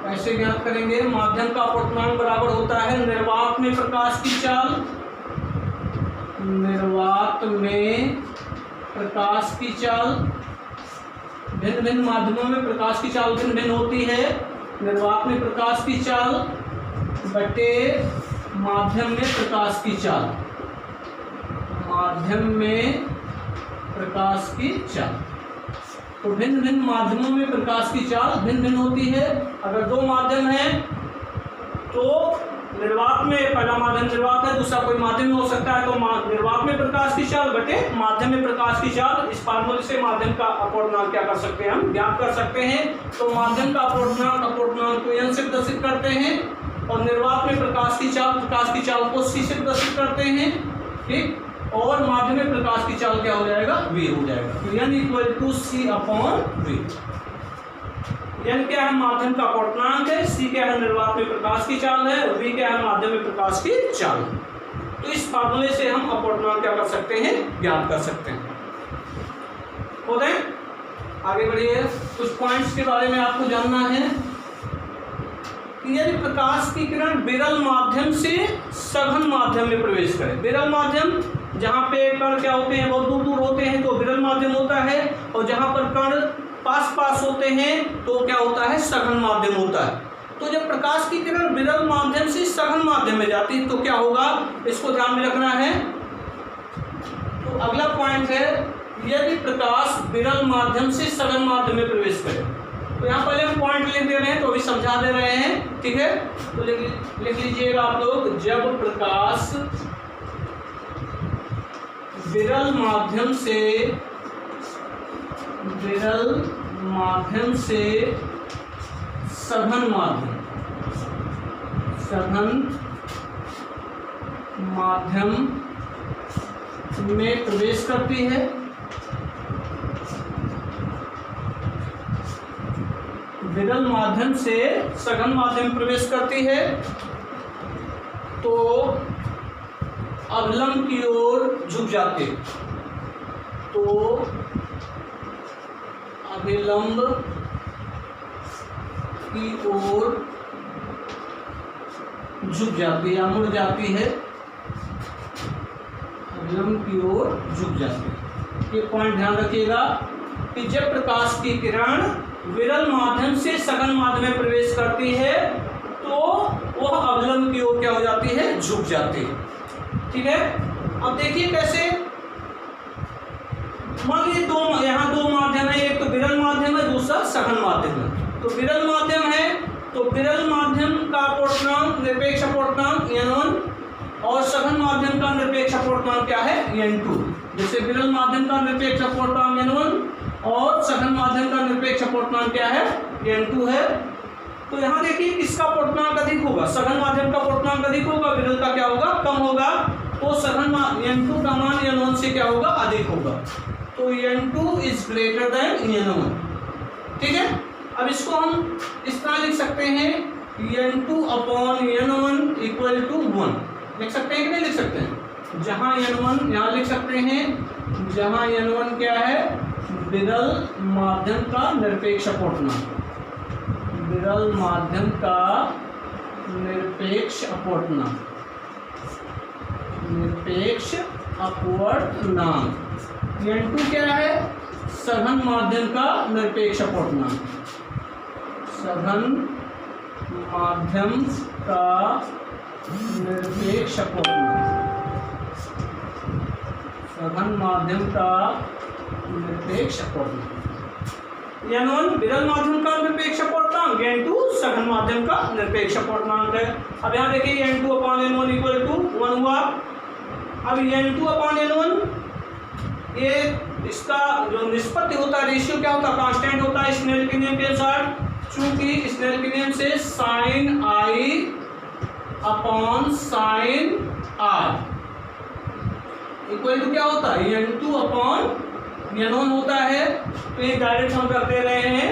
कैसे ज्ञात करेंगे, माध्यम का अपवर्तनांक बराबर होता है निर्वात में प्रकाश की चाल, भिन्न भिन्न माध्यमों में प्रकाश की चाल भिन्न भिन्न होती है। निर्वात में प्रकाश की चाल बटे माध्यम में प्रकाश की चाल, तो भिन्न भिन्न माध्यमों में प्रकाश की चाल भिन्न भिन्न होती है। अगर दो माध्यम हैं तो निर्वात में पहला माध्यम निर्वात है, दूसरा कोई माध्यम हो सकता है, तो निर्वात में प्रकाश की चाल बटे माध्यम में प्रकाश की चाल, इस फार्मूले से माध्यम का अपवर्तनांक क्या कर सकते हैं, हम ज्ञात कर सकते हैं। तो माध्यम का अपवर्तनांक को n से प्रदर्शित करते हैं, और निर्वात में प्रकाश की चाल को c से प्रदर्शित करते हैं, ठीक, और माध्यम में प्रकाश की चाल क्या हो जाएगा, v हो जाएगा। तो n = c/v। n क्या है, माध्यम का अपवर्तनांक है, c क्या है, निर्वात में प्रकाश की चाल है, और v क्या है, माध्यम में प्रकाश की चाल। तो इस फार्मूले से हम अपवर्तनांक क्या कर सकते हैं, ज्ञात कर सकते हैं। हो गए, आगे बढ़िए। कुछ पॉइंट्स के बारे में आपको जानना है। कि यदि प्रकाश की किरण विरल माध्यम से सघन माध्यम में प्रवेश करे। विरल माध्यम जहाँ पे कण क्या होते हैं बहुत दूर दूर होते हैं तो विरल माध्यम होता है, और जहाँ पर कण पास पास होते हैं तो क्या होता है, सघन माध्यम होता है। तो जब प्रकाश की किरण विरल माध्यम से सघन माध्यम में जाती है तो क्या होगा, इसको ध्यान में रखना है। तो अगला पॉइंट है, यदि प्रकाश विरल माध्यम से सघन माध्यम में प्रवेश करे। तो यहाँ पहले हम पॉइंट लिख दे रहे हैं तो अभी समझा दे रहे हैं, ठीक है। तो लिख लीजिएगा आप लोग, जब प्रकाश विरल माध्यम से सघन माध्यम में प्रवेश करती है, विरल माध्यम से सघन माध्यम में प्रवेश करती है तो अवलंब की ओर झुक जाते, तो अभिलंब की ओर झुक जाती है या मुड़ जाती है, अभिलंब की ओर झुक जाती है। ये पॉइंट ध्यान रखिएगा कि जब प्रकाश की किरण विरल माध्यम से सघन माध्यम में प्रवेश करती है तो वह अवलंब की ओर क्या हो जाती है, झुक जाती है, ठीक है। अब देखिए कैसे, मान लीजिए यहाँ दो माध्यम है, एक तो विरल माध्यम है, दूसरा सघन माध्यम है। तो विरल माध्यम है तो विरल माध्यम का अपूर्णांक निरपेक्ष अपूर्णांक n1 और सघन माध्यम का निरपेक्ष अपूर्णांक क्या है, n2। जैसे विरल माध्यम का निरपेक्ष अपूर्णांक n1 और सघन माध्यम का निरपेक्ष अपूर्णांक क्या है, n2 है। तो यहाँ देखिए किसका अपूर्णांक अधिक होगा, सघन माध्यम का अपूर्णांक अधिक होगा, विरल का क्या होगा, कम होगा। तो सघन n2 का मान n1 से क्या होगा, अधिक होगा। तो n2 is greater then n1, ठीक है। अब इसको हम इस तरह लिख सकते हैं, n2 upon n1 equal to 1 लिख सकते हैं कि नहीं लिख सकते हैं। जहाँ n1 यहाँ लिख सकते हैं, जहाँ n1 क्या है, विरल माध्यम का निरपेक्ष अपूर्णांक, विरल माध्यम का निरपेक्ष अपूर्णांक, निरपेक्ष अपूर्णांक। n2 क्या है, सघन माध्यम का निरपेक्ष अपूर्णांक, सघन माध्यम का निरपेक्ष अपूर्णांक, सघन माध्यम का निरपेक्ष अपूर्णांक। n1 विरल माध्यम का निरपेक्ष अपूर्णांक, n2 सघन माध्यम का निरपेक्ष अपूर्णांक है। अब यहाँ देखिए n2 upon n1 equal to 1 हुआ। अब n2 अपॉन n1 ये इसका जो निष्पत्ति होता है, रेशियो क्या होता है, कांस्टेंट होता है स्नेल के नियम के अनुसार। चूंकि स्नेल के नियम से sine i upon sine r equal to क्या होता है, n2 अपॉन n1 होता है। तो ये डायरेक्ट हम कर दे रहे हैं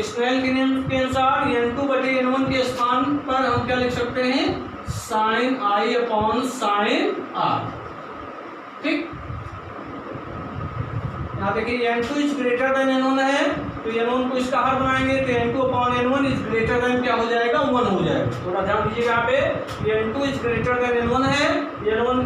स्नेल के नियम के अनुसार, n2 बटे n1 के स्थान पर हम क्या लिख सकते हैं, sine i upon sine r, ठीक। यहाँ देखिए n2 is greater then n1 है, तो n1 को इसका हर बनाएंगे तो n2 upon n1 is greater than क्या हो जाएगा, 1 हो जाएगा। थोड़ा ध्यान दीजिएगा यहाँ पे, n2 is greater then n1 है, n1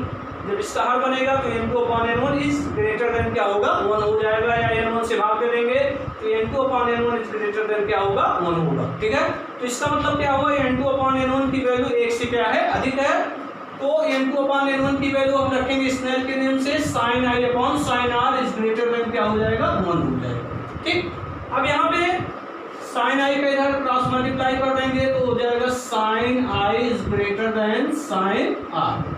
जब इसका हर बनेगा तो n2 upon n1 is greater than क्या होगा, 1 हो जाएगा, या n1 से भाग दे देंगे तो n2 upon n1 is greater than क्या होगा, 1 होगा, ठीक है। तो इसका मतलब क्या हुआ, n2 अपॉन n1 की वैल्यू 1 से क्या है, अधिक है। तो n2 अपॉन n1 की वैल्यू हम रखेंगे स्नेल के नियम से, sine i upon sine r is greater than क्या हो जाएगा, 1 हो जाएगा, ठीक। अब यहाँ पे साइन आई का इधर क्रॉस मल्टीप्लाई कर देंगे तो हो जाएगा sine i is greater than sine r.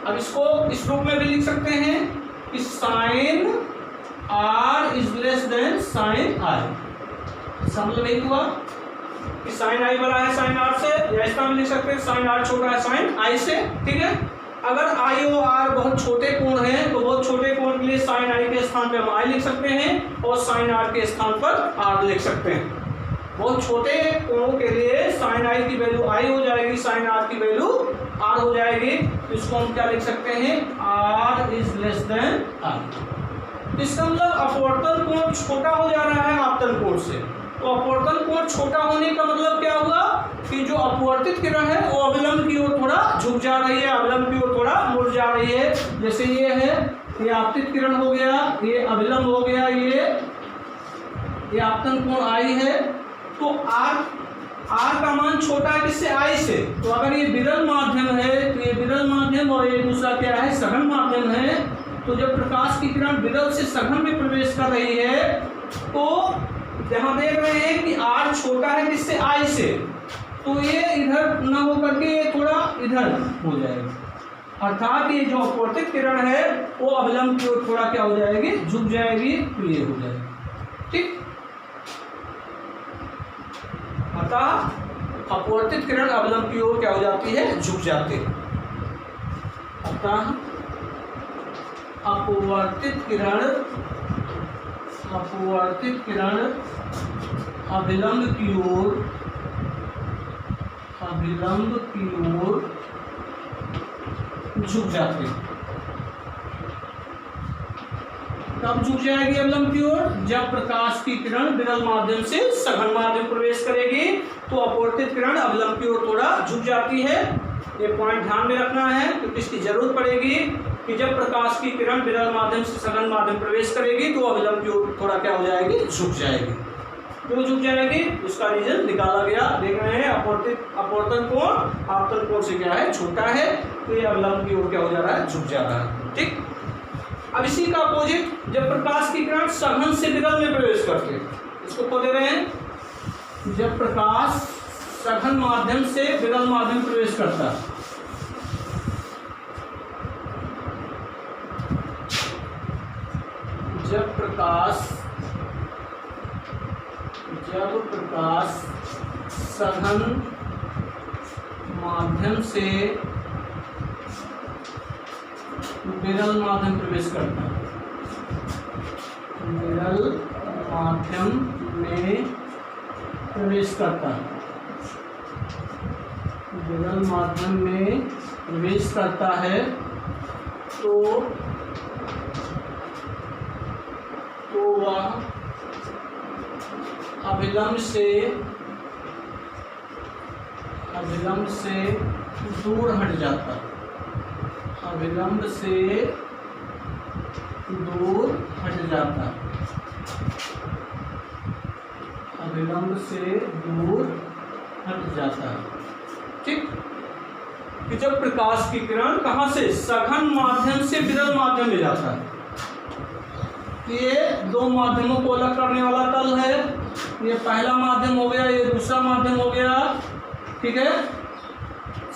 अब इसको इस रूप में भी लिख सकते हैं कि sine r is less than sine i. इसका मतलब यही हुआ कि साइन आई बड़ा है साइन आर से, या इस तरह भी लिख सकते हैं साइन आर छोटा है साइन आई से, ठीक है। अगर आई और आर बहुत छोटे कोण हैं तो बहुत छोटे कोण के लिए साइन आई के स्थान पे हम आई लिख सकते हैं और साइन आर के स्थान पर आर लिख सकते हैं। बहुत छोटे कोणों के लिए साइन आई की वैल्यू आई हो जाएगी, साइन आर की वैल्यू आर हो जाएगी। तो इसको हम क्या लिख सकते हैं, r is less than r. इसका मतलब अपवर्तन कोण छोटा हो जा रहा है आपतन कोण से, तो अपवर्तन कोण छोटा होने का मतलब क्या हुआ कि जो अपवर्तित किरण है वो अविलंब की ओर थोड़ा झुक जा रही है, अविलंब की ओर थोड़ा मुड़ जा रही है। जैसे ये है, ये आपतित किरण हो गया, ये अविलंब हो गया, ये आपतन कोण आई है। तो आर का मान छोटा है किससे? आई से। तो अगर ये विरल माध्यम है तो ये विरल माध्यम और ये दूसरा क्या है? सघन माध्यम है। तो जब प्रकाश की किरण विरल से सघन में प्रवेश कर रही है तो यहाँ देख रहे हैं कि आर छोटा है किससे? आई से। तो ये इधर न हो करके ये थोड़ा इधर हो जाएगा, अर्थात ये जो अपवर्तित किरण है वो अविलंब की ओर थोड़ा क्या हो जाएगी? झुक जाएगी, तो ये हो जाएगी। ठीक, अतः अपवर्तित किरण अविलंब की ओर क्या हो जाती है? झुक जाती है। अतः अपवर्तित किरण अविलंब की ओर झुक जाती है। कब झुक जाएगी अविलंब की ओर? जब प्रकाश की किरण विरल माध्यम से सघन माध्यम प्रवेश करेगी तो अपवर्तित किरण अविलंब की ओर थोड़ा झुक जाती है। ये पॉइंट ध्यान में रखना है क्योंकि इसकी जरूरत पड़ेगी कि जब प्रकाश की किरण विरल माध्यम से सघन माध्यम प्रवेश करेगी तो अविलंब की ओर थोड़ा क्या हो जाएगी? झुक जाएगी। क्यों झुक जाएगी? उसका रीजन निकाला गया, देख रहे हैं। अपवर्तन कोण आपतन कोण से क्या है? छोटा है, तो ये अविलंब की ओर क्या हो जा रहा है? झुक जा रहा है। ठीक, अब इसी का अपोजिट, जब प्रकाश की किरण सघन से विरल में प्रवेश करते, इसको क्या दे रहे हैं? जब प्रकाश सघन माध्यम से विरल माध्यम प्रवेश करता है, जब प्रकाश सघन माध्यम से विरल माध्यम प्रवेश करता है, विरल माध्यम में प्रवेश करता है, विरल माध्यम में प्रवेश करता है तो वह अविलंब से दूर हट जाता है, अविलंब से दूर हट जाता है, अविलंब से दूर हट जाता है। ठीक, कि जब प्रकाश की किरण कहाँ से? सघन माध्यम से विरल माध्यम में जाता है। ये दो माध्यमों को अलग करने वाला तल है। ये पहला माध्यम हो गया, ये दूसरा माध्यम हो गया। ठीक है,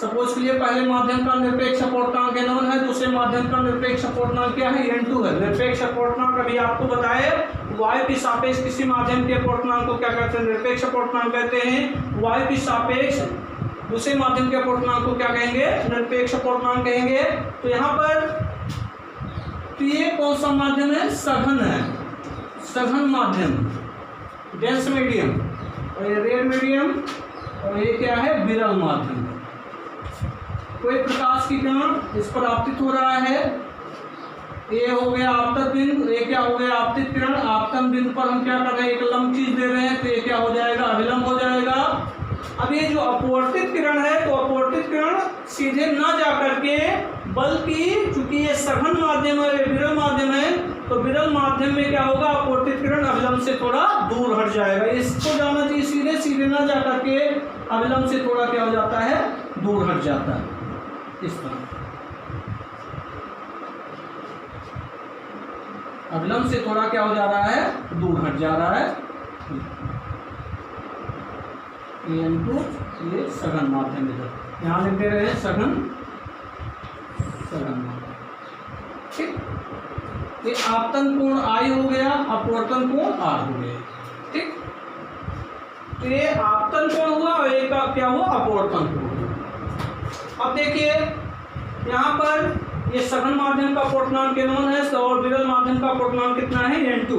सपोज के लिए पहले माध्यम का निरपेक्ष अपवर्तनांक N1 है, दूसरे माध्यम का निरपेक्ष अपवर्तनांक क्या है? N2 है। निरपेक्ष अपवर्तनांक अभी आपको बताए, वायु के सापेक्ष किसी माध्यम के अपवर्तनांक को क्या कहते हैं? निरपेक्ष अपवर्तनांक कहते हैं। वायु के सापेक्ष दूसरे माध्यम के अपवर्तनांक को क्या कहेंगे? निरपेक्ष अपवर्तनांक कहेंगे। तो यहाँ पर तो ये कौन सा माध्यम है? सघन है, सघन माध्यम, डेंस मीडियम, और ये रेड मीडियम, और ये क्या है? विरल माध्यम। कोई प्रकाश की किरण इस पर आपतित हो रहा है, ये हो गया आपतन बिंदु, ये क्या हो गया? आपतित किरण। आपतन बिंदु पर हम क्या कर रहे हैं? एक लंब चीज दे रहे हैं, तो ये क्या हो जाएगा? अविलंब हो जाएगा। अब ये जो अपवर्तित किरण है, तो अपवर्तित किरण सीधे न जा करके, बल्कि चूंकि ये सघन माध्यम है, विरल माध्यम है, तो विरल माध्यम में क्या होगा? अपवर्तित किरण अविलंब से थोड़ा दूर हट जाएगा। इसको जाना चाहिए सीधे, सीधे न जा करके अविलंब से थोड़ा क्या हो जाता है? दूर हट जाता है। इस तरह अविलंब से थोड़ा क्या हो जा रहा है? दूर हट जा रहा है। N2 ये सघन माध्यम इधर यहाँ लिख दे रहे हैं, सघन माध्यम। ठीक, ये आपतन कोण I हो गया, अपवर्तन कोण R हो गया। ठीक, तो ये आपतन कोण हुआ और एक का क्या हुआ? अपवर्तन कोण। अब देखिए यहाँ पर ये सघन माध्यम का अपवर्तनांक N1 है और विरल माध्यम का अपवर्तनांक कितना है? N2।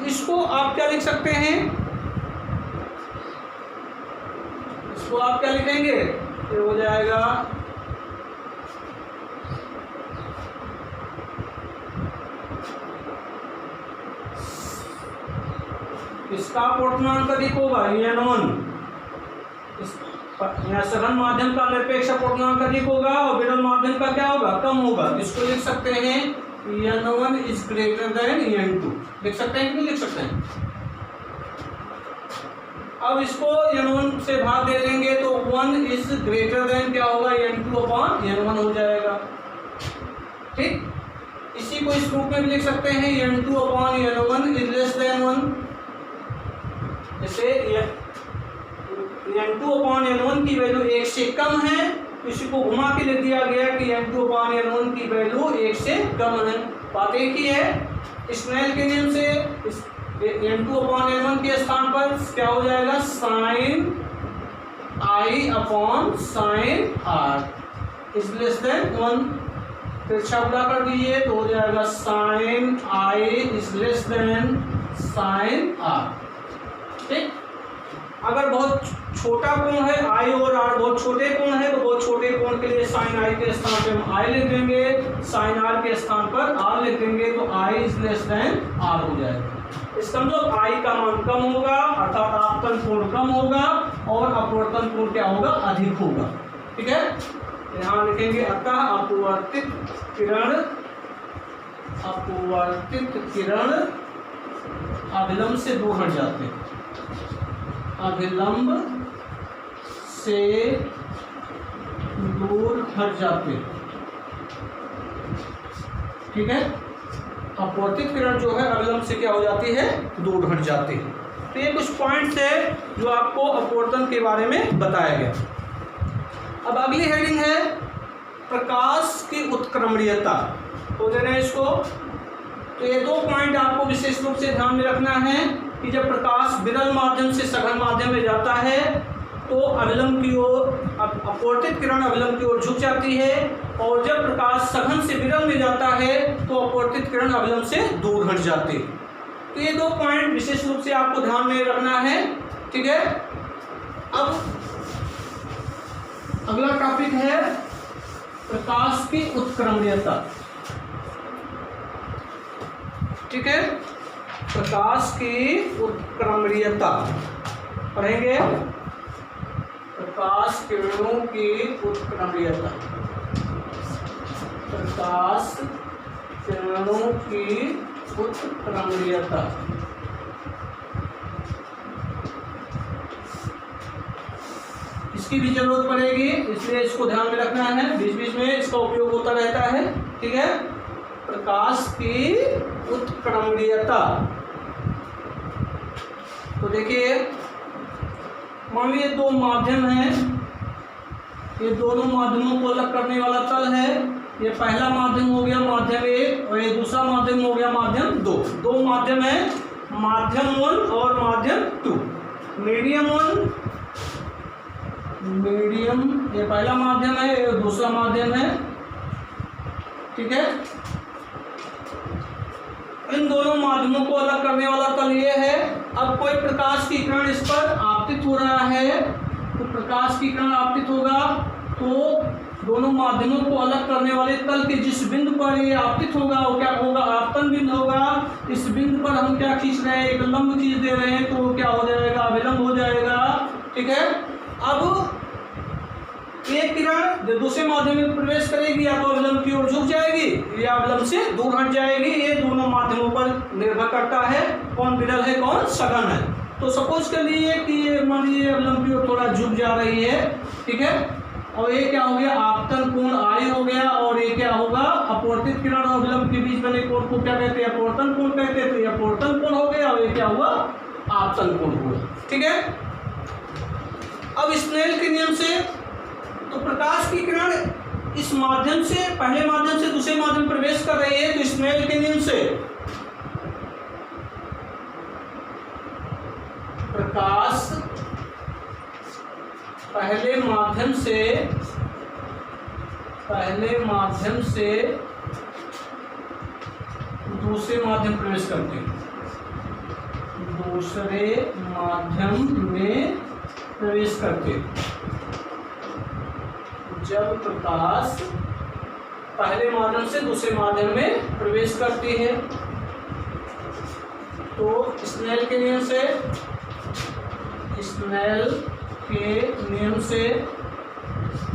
इसको आप क्या लिख सकते हैं? इसको आप क्या लिखेंगे? ये हो जाएगा इसका अपवर्तनांक अधिक होगा n1, यहाँ सघन माध्यम का निरपेक्ष अपवर्तनांक अधिक होगा और विरल माध्यम का क्या होगा, कम होगा। इसको लिख सकते हैं n1 is greater then n2, लिख सकते हैं कि नहीं लिख सकते हैं। अब इसको n1 से भाग दे देंगे तो 1 इज ग्रेटर देन क्या होगा, n2 अपॉन n1 हो जाएगा। ठीक, इसी को इस रूप में भी लिख सकते हैं n2 upon n1 is less than 1। जैसे n2 अपॉन n1 की वैल्यू 1 से कम है, इसी को घुमा के लिख दिया गया कि n2 अपॉन n1 की वैल्यू 1 से कम है। बात एक ही है। स्नेल के नियम से n2 अपॉन n1 के स्थान पर क्या हो जाएगा, sine i upon sine r is less than 1। तिरछा गुणा कर दीजिए तो हो जाएगा sine i is less than sine r। ठीक, अगर बहुत छोटा कोण है i और r बहुत छोटे कोण है तो बहुत छोटे कोण के लिए साइन i के स्थान पर हम i लिख देंगे, साइन r के स्थान पर r लिख देंगे तो i is less then r हो जाएगा। इसका मतलब i का मान कम होगा अर्थात आपतन कोण कम होगा और अपवर्तन कोण क्या होगा, अधिक होगा। ठीक है, यहाँ लिखेंगे अतः अपवर्तित किरण अभिलंब से दूर हट जाते हैं, अभिलंब से दूर हट जाते। ठीक है, अपवर्तित किरण जो है अभिलंब से क्या हो जाती है, दूर हट जाती है। तो ये कुछ पॉइंट्स है जो आपको अपवर्तन के बारे में बताया गया। अब अगली हेडिंग है प्रकाश की उत्क्रमणीयता। तो दे रहे हैं इसको। तो ये दो पॉइंट आपको विशेष रूप से ध्यान में रखना है कि जब प्रकाश विरल माध्यम से सघन माध्यम में जाता है तो अभिलंब की ओर, अपवर्तित किरण अभिलंब की ओर झुक जाती है, और जब प्रकाश सघन से विरल में जाता है तो अपवर्तित किरण अभिलंब से दूर हट जाती है। तो ये दो पॉइंट विशेष रूप से आपको ध्यान में रखना है। ठीक है, अब अगला टॉपिक है प्रकाश की उत्क्रमणीयता। ठीक है, प्रकाश की उत्क्रमणीयता पढ़ेंगे, प्रकाश किरणों की उत्क्रमणीयता, प्रकाश किरणों की उत्क्रमणीयता। इसकी भी जरूरत पड़ेगी, इसलिए इसको ध्यान में रखना है, बीच बीच में इसका उपयोग होता रहता है। ठीक है, प्रकाश की उत्क्रमणीयता। तो देखिए, मान लीजिए दो माध्यम हैं, ये दोनों माध्यमों को अलग करने वाला तल है। ये पहला माध्यम हो गया माध्यम 1 और ये दूसरा माध्यम हो गया माध्यम 2। दो माध्यम है, माध्यम 1 और माध्यम 2। मीडियम 1, मीडियम ये पहला माध्यम है, ये दूसरा माध्यम है। ठीक है, इन दोनों माध्यमों को अलग करने वाला तल ये है। अब कोई प्रकाश की किरण इस पर आपतित हो रहा है, तो प्रकाश की किरण आपतित होगा तो दोनों माध्यमों को अलग करने वाले तल के जिस बिंदु पर ये आपतित होगा वो क्या होगा, आपतन बिंदु होगा। इस बिंदु पर हम क्या खींच रहे हैं, एक लंब खींच दे रहे हैं, तो क्या हो जाएगा, अभिलंब हो जाएगा। ठीक है, अब एक किरण जब दूसरे माध्यम में प्रवेश करेगी या तो अभिलंब की ओर झुक जाएगी या अभिलंब से दूर हट जाएगी। ये दोनों माध्यमों पर निर्भर करता है कौन विरल है कौन सघन है। तो सपोज कर लीजिए कि ये मान लीजिए अभिलंब की ओर थोड़ा झुक जा रही है। ठीक है, और ये क्या हो गया, आपतन कोण आई हो गया, और ये क्या होगा, अपवर्तित किरण और अभिलंब के बीच बने कोण को क्या कहते हैं, अपवर्तन कोण कहते हैं। तो ये अपवर्तन कोण हो गया और ये क्या हुआ, आपतन कोण हुआ। ठीक है, अब स्नेल के नियम से तो प्रकाश की किरण इस माध्यम से, पहले माध्यम से दूसरे माध्यम प्रवेश कर रही है, तो स्नेल के नियम से प्रकाश पहले माध्यम से दूसरे माध्यम प्रवेश करते हैं, दूसरे माध्यम में प्रवेश करते हैं। जब प्रकाश पहले माध्यम से दूसरे माध्यम में प्रवेश करती है तो स्नेल के नियम से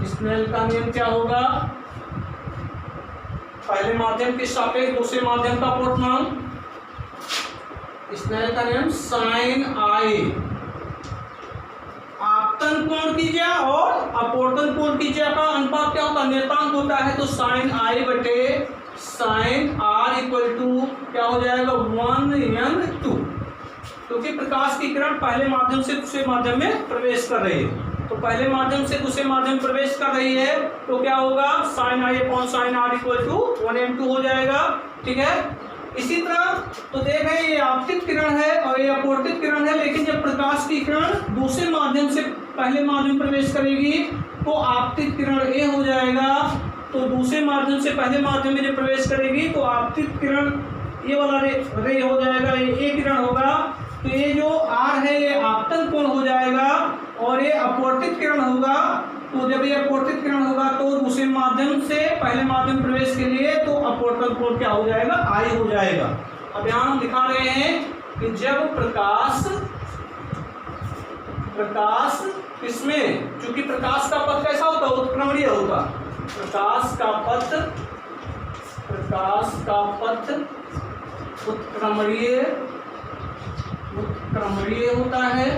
स्नेल का नियम क्या होगा? पहले माध्यम के सापेक्ष दूसरे माध्यम का अपवर्तनांक। स्नेल का नियम साइन आई आपतन कोण की ज्या और अपवर्तन कोण की ज्या का अनुपात क्या होता है? नियतांक होता है। तो साइन आई बटे साइन आर इक्वल टू क्या हो जाएगा? 1n2, क्योंकि प्रकाश की किरण पहले माध्यम से दूसरे माध्यम में प्रवेश कर रही है। तो पहले माध्यम से दूसरे माध्यम में प्रवेश कर रही है तो क्या होगा? Sine i upon sine r equal to 1n2 हो जाएगा। ठीक है। इसी तरह तो देख रहे हैं ये आपतित किरण है और ये अपवर्तित किरण है, लेकिन जब प्रकाश की किरण दूसरे माध्यम से पहले माध्यम में प्रवेश करेगी तो आपतित किरण ए हो जाएगा। तो दूसरे माध्यम से पहले माध्यम में जब प्रवेश करेगी तो आपतित किरण ये वाला रे हो जाएगा, ये ए किरण होगा। तो ये जो आर है ये आपतन कोण हो जाएगा और ये अपवर्तित किरण होगा। तो जब ये अपवर्तित किरण होगा तो दूसरे माध्यम से पहले माध्यम प्रवेश के लिए तो अपवर्तन कोण क्या हो जाएगा? आई हो जाएगा। अब यहाँ हम दिखा रहे हैं कि जब प्रकाश इसमें, चूंकि प्रकाश का पथ कैसा होता है? उत्क्रमणीय होगा। प्रकाश का पथ उत्क्रमणीय होता है।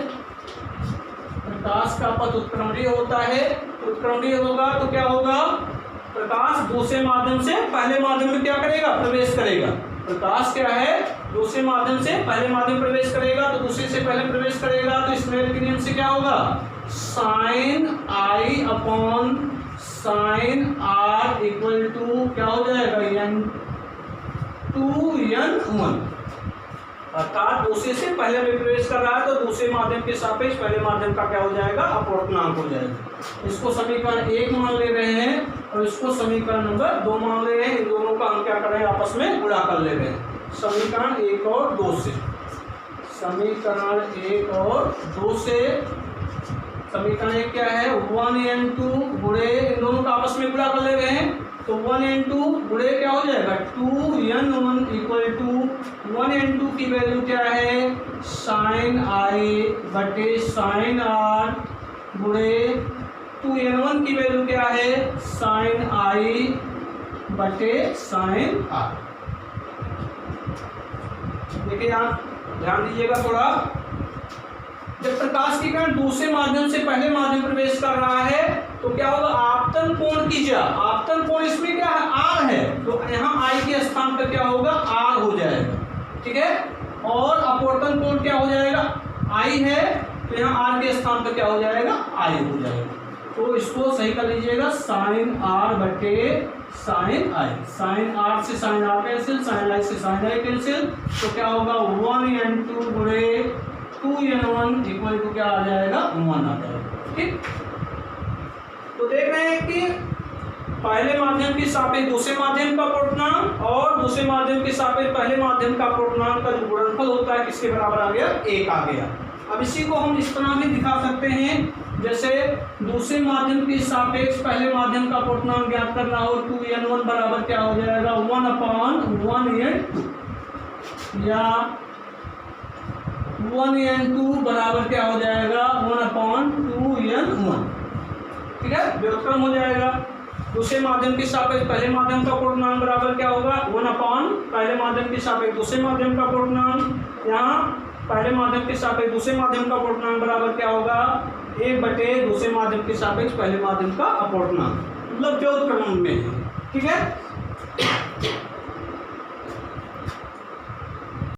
प्रकाश का पथ उत्क्रमणीय होता है। उत्क्रमणीय होगा तो क्या होगा? प्रकाश दूसरे माध्यम से पहले माध्यम में क्या करेगा? प्रवेश करेगा। प्रकाश क्या है? दूसरे माध्यम से पहले माध्यम प्रवेश करेगा तो दूसरे से पहले प्रवेश करेगा। तो स्नेल के नियम से क्या होगा? Sine i upon sine r equal to क्या हो जाएगा? n2n1, अर्थात दूसरे से पहले में प्रवेश कर रहा है तो दूसरे माध्यम के सापेक्ष पहले माध्यम का क्या हो जाएगा? अपवर्तनांक हो जाएगा। इसको समीकरण 1 मान ले रहे हैं और इसको समीकरण नंबर 2 मान ले रहे हैं। इन दोनों का हम क्या कर रहे हैं? आपस में गुणा कर ले रहे हैं। समीकरण 1 और 2 से, समीकरण 1 और 2 से समीकरण 1 क्या है? 1n2 गुणे, इन दोनों का आपस में गुणा कर ले रहे हैं। तो 1n2 गुणे क्या हो जाएगा? 2n1 इक्वल टू 1n2 की वैल्यू क्या है? साइन आई बटे साइन आर गुणे 2n1 की वैल्यू क्या है? साइन आई बटे साइन आर। देखिए आप ध्यान दीजिएगा थोड़ा। जब प्रकाश की किरण दूसरे माध्यम से पहले माध्यम प्रवेश कर रहा है तो क्या होगा? आपतन कोण की ज्या, आपतन कोण इसमें क्या है? आर है। तो यहाँ आई के स्थान पर क्या होगा? आर हो जाएगा। ठीक है। और अपवर्तन कोण क्या हो जाएगा? आई है, तो यहाँ आर के स्थान पर क्या हो जाएगा? आई हो जाएगा। तो इसको सही कर लीजिएगा, साइन आर बटे साइन आई। साइन आर से साइन आर कैंसिल, साइन आई से साइन आई कैंसिल। तो क्या होगा? 1n2 गुणे 2n1 इक्वल टू क्या आ जाएगा? 1 आ जाएगा। ठीक। तो देख रहे हैं कि पहले माध्यम के सापेक्ष दूसरे माध्यम का अपवर्तनांक और दूसरे माध्यम के सापेक्ष पहले माध्यम का अपवर्तनांक का जो गुणनफल होता है किसके बराबर आ गया? 1 आ गया। अब इसी को हम इस तरह भी दिखा सकते हैं, जैसे दूसरे माध्यम के सापेक्ष पहले माध्यम का अपवर्तनांक ज्ञात करना हो, 2n1 बराबर क्या हो जाएगा? 1/1n2, या 1n2 बराबर क्या हो जाएगा? 1/2n1। ठीक है, व्युत्क्रम हो जाएगा। दूसरे माध्यम के सापेक्ष पहले माध्यम का अपवर्तनांक बराबर क्या होगा? 1/ पहले माध्यम के सापेक्ष दूसरे माध्यम का अपवर्तनांक। यहाँ पहले माध्यम के सापेक्ष दूसरे माध्यम का अपवर्तनांक बराबर क्या होगा? 1 बटे दूसरे माध्यम के सापेक्ष पहले माध्यम का अपवर्तनांक, मतलब व्युत्क्रम में। ठीक है।